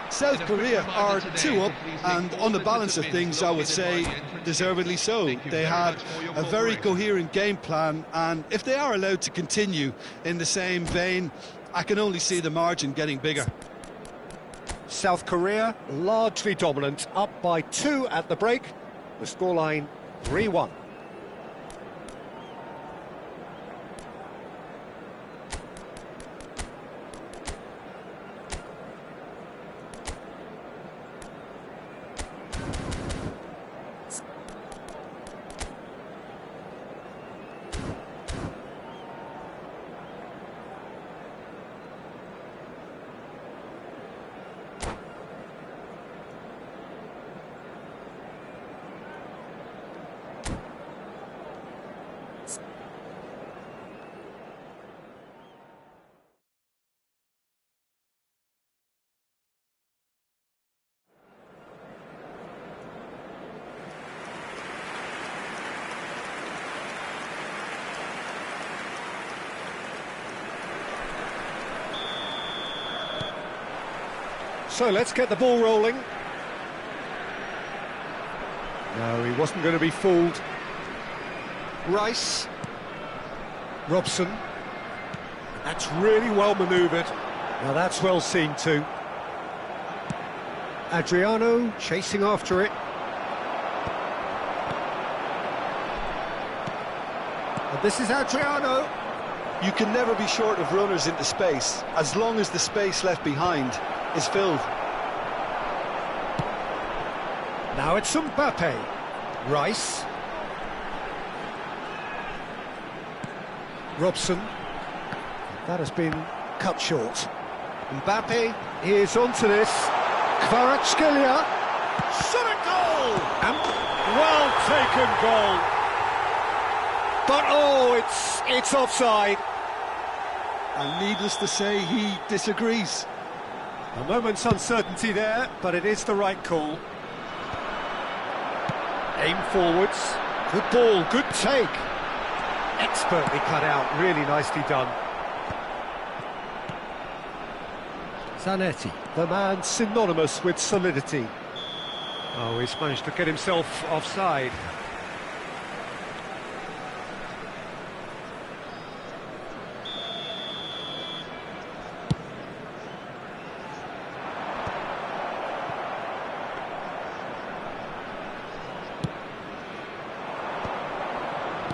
South Korea are 2 up, and on the balance of things, I would say, deservedly so. They had a very coherent game plan, and if they are allowed to continue in the same vein, I can only see the margin getting bigger. South Korea largely dominant, up by 2 at the break. The scoreline 3-1. So let's get the ball rolling. No, he wasn't going to be fooled. Rice. Robson. That's really well manoeuvred. Now that's well seen too. Adriano chasing after it. And this is Adriano. You can never be short of runners into space, as long as the space left behind is filled. Now it's Mbappe. Rice. Robson. That has been cut short. Mbappe is onto this. Kvaratskhelia. Shot a goal! And well taken goal. But oh, it's offside. And needless to say, he disagrees. A moment's uncertainty there, but it is the right call. Aim forwards. Good ball, good take. Expertly cut out, really nicely done. Zanetti, the man synonymous with solidity. Oh, he's managed to get himself offside.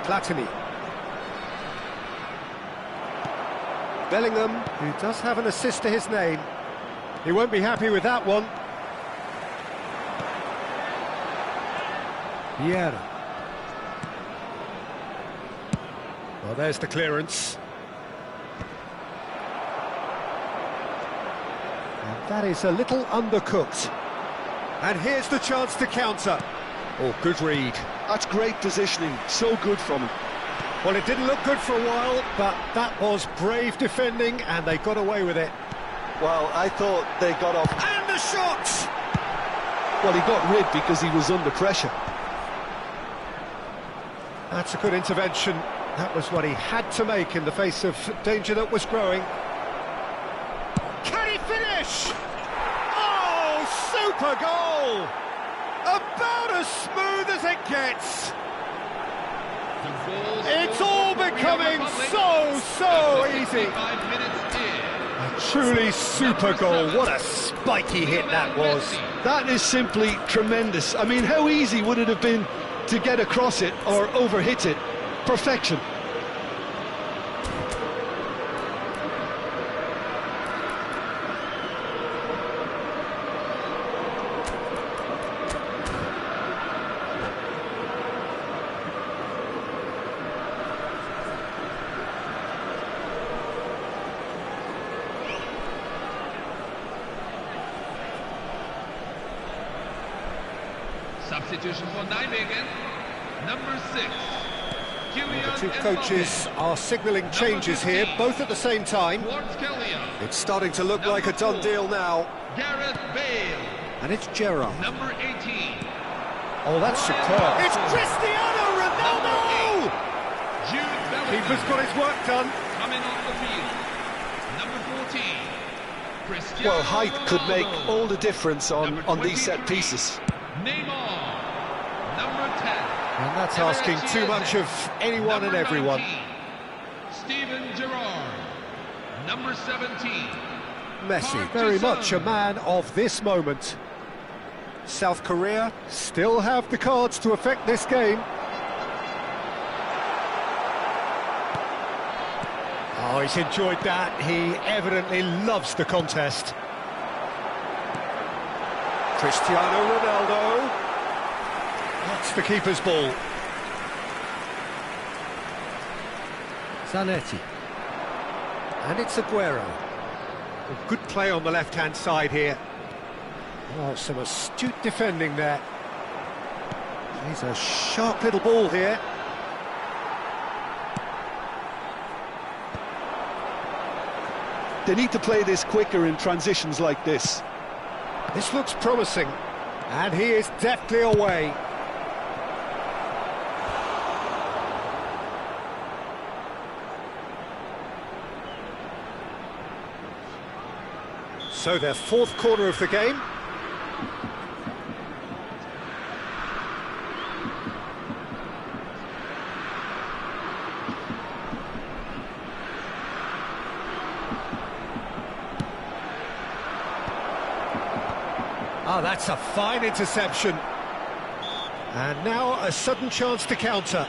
Platini. Bellingham, who does have an assist to his name. He won't be happy with that one. Vieira. Well, there's the clearance. And that is a little undercooked. And here's the chance to counter. Oh, good read. That's great positioning, so good from him. Well, it didn't look good for a while, but that was brave defending, and they got away with it. Well, I thought they got off. And the shot! Well, he got rid because he was under pressure. That's a good intervention. That was what he had to make in the face of danger that was growing. Can he finish? Oh, super goal! About as smooth as it gets. It's all becoming so easy. A truly super goal. What a spiky hit that was. That is simply tremendous. I mean, how easy would it have been to get across it or overhit it? Perfection. Substitution for Nijmegen, number 6. The two coaches are signalling changes here, both at the same time. It's starting to look like a done deal now. Gareth Bale. And it's Gerrard. Number 18. Oh, that's superb. It's Cristiano Ronaldo! Jude Bellingham. Keeper's got his work done. Coming on the field. Number 14. Cristiano Well, height could make Ronaldo. all the difference on these set pieces. Neymar. Number 10. And that's asking too much of anyone and everyone. 19, Steven Gerrard. Number 17. Messi, very much a man of this moment. South Korea still have the cards to affect this game. Oh, he's enjoyed that. He evidently loves the contest. Cristiano Ronaldo. That's the keeper's ball. Zanetti. And it's Aguero. A good play on the left-hand side here. Oh, some astute defending there. He's a sharp little ball here. They need to play this quicker in transitions like this. This looks promising. And he is deftly away. So their fourth corner of the game. Ah, that's a fine interception. And now a sudden chance to counter.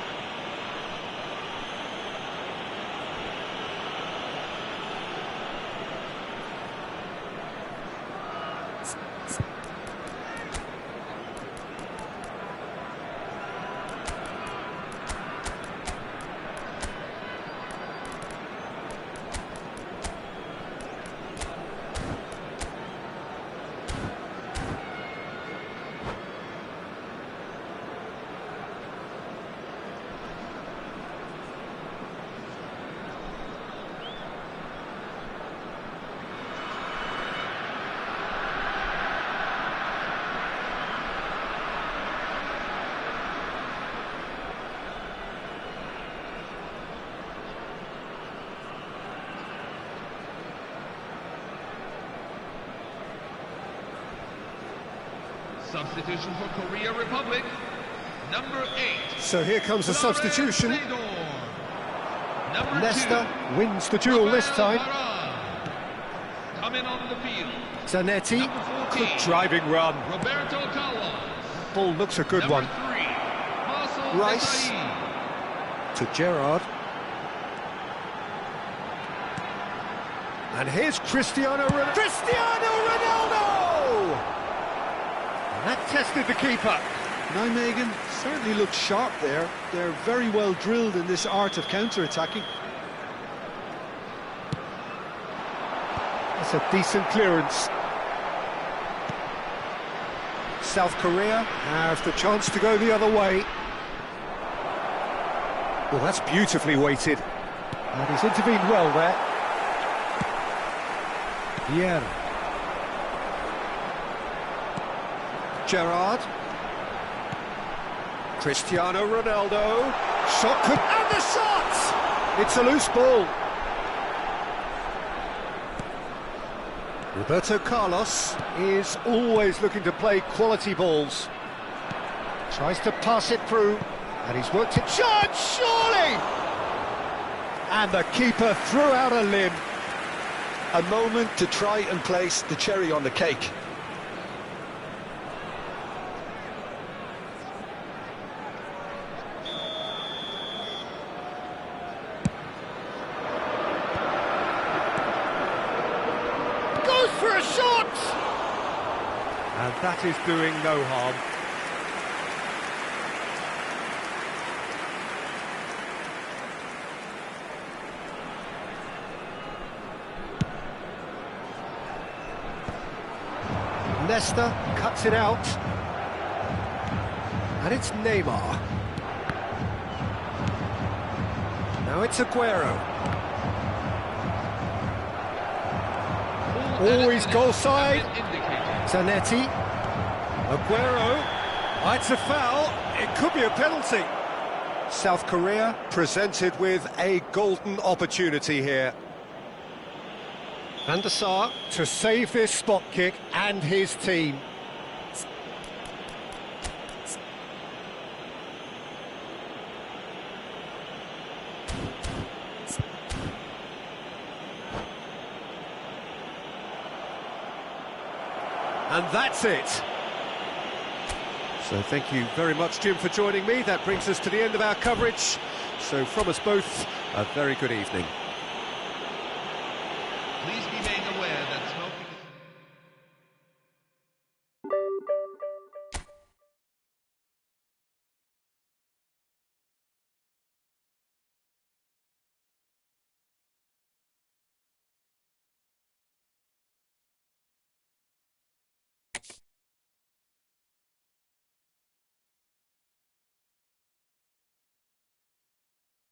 Substitution for Korea Republic, number 8. So here comes the substitution. Number Leicester 2. wins the duel this time. Coming on the field. Zanetti, Number 14. good driving run. Roberto Carlos. Ball looks a good Number one. 3. Marcel Rice. Desailly. To Gerrard. And here's Cristiano Ronaldo. And that tested the keeper. Nijmegen certainly looked sharp there. They're very well drilled in this art of counter-attacking. That's a decent clearance. South Korea have the chance to go the other way. Well, that's beautifully weighted. And he's intervened well there. Pierre. Gerrard. Cristiano Ronaldo. Shot could... And the shot! It's a loose ball. Roberto Carlos is always looking to play quality balls. Tries to pass it through, and he's worked it. Shot, surely! And the keeper threw out a limb. A moment to try and place the cherry on the cake. Goes for a shot! And that is doing no harm. Leicester cuts it out. And it's Neymar. Now it's Aguero. Always goal side. Zanetti. Aguero. Oh, it's a foul. It could be a penalty. South Korea presented with a golden opportunity here. Van der Sar to save this spot kick and his team. And that's it. So thank you very much, Jim, for joining me. That brings us to the end of our coverage. So from us both, a very good evening. Please be made aware that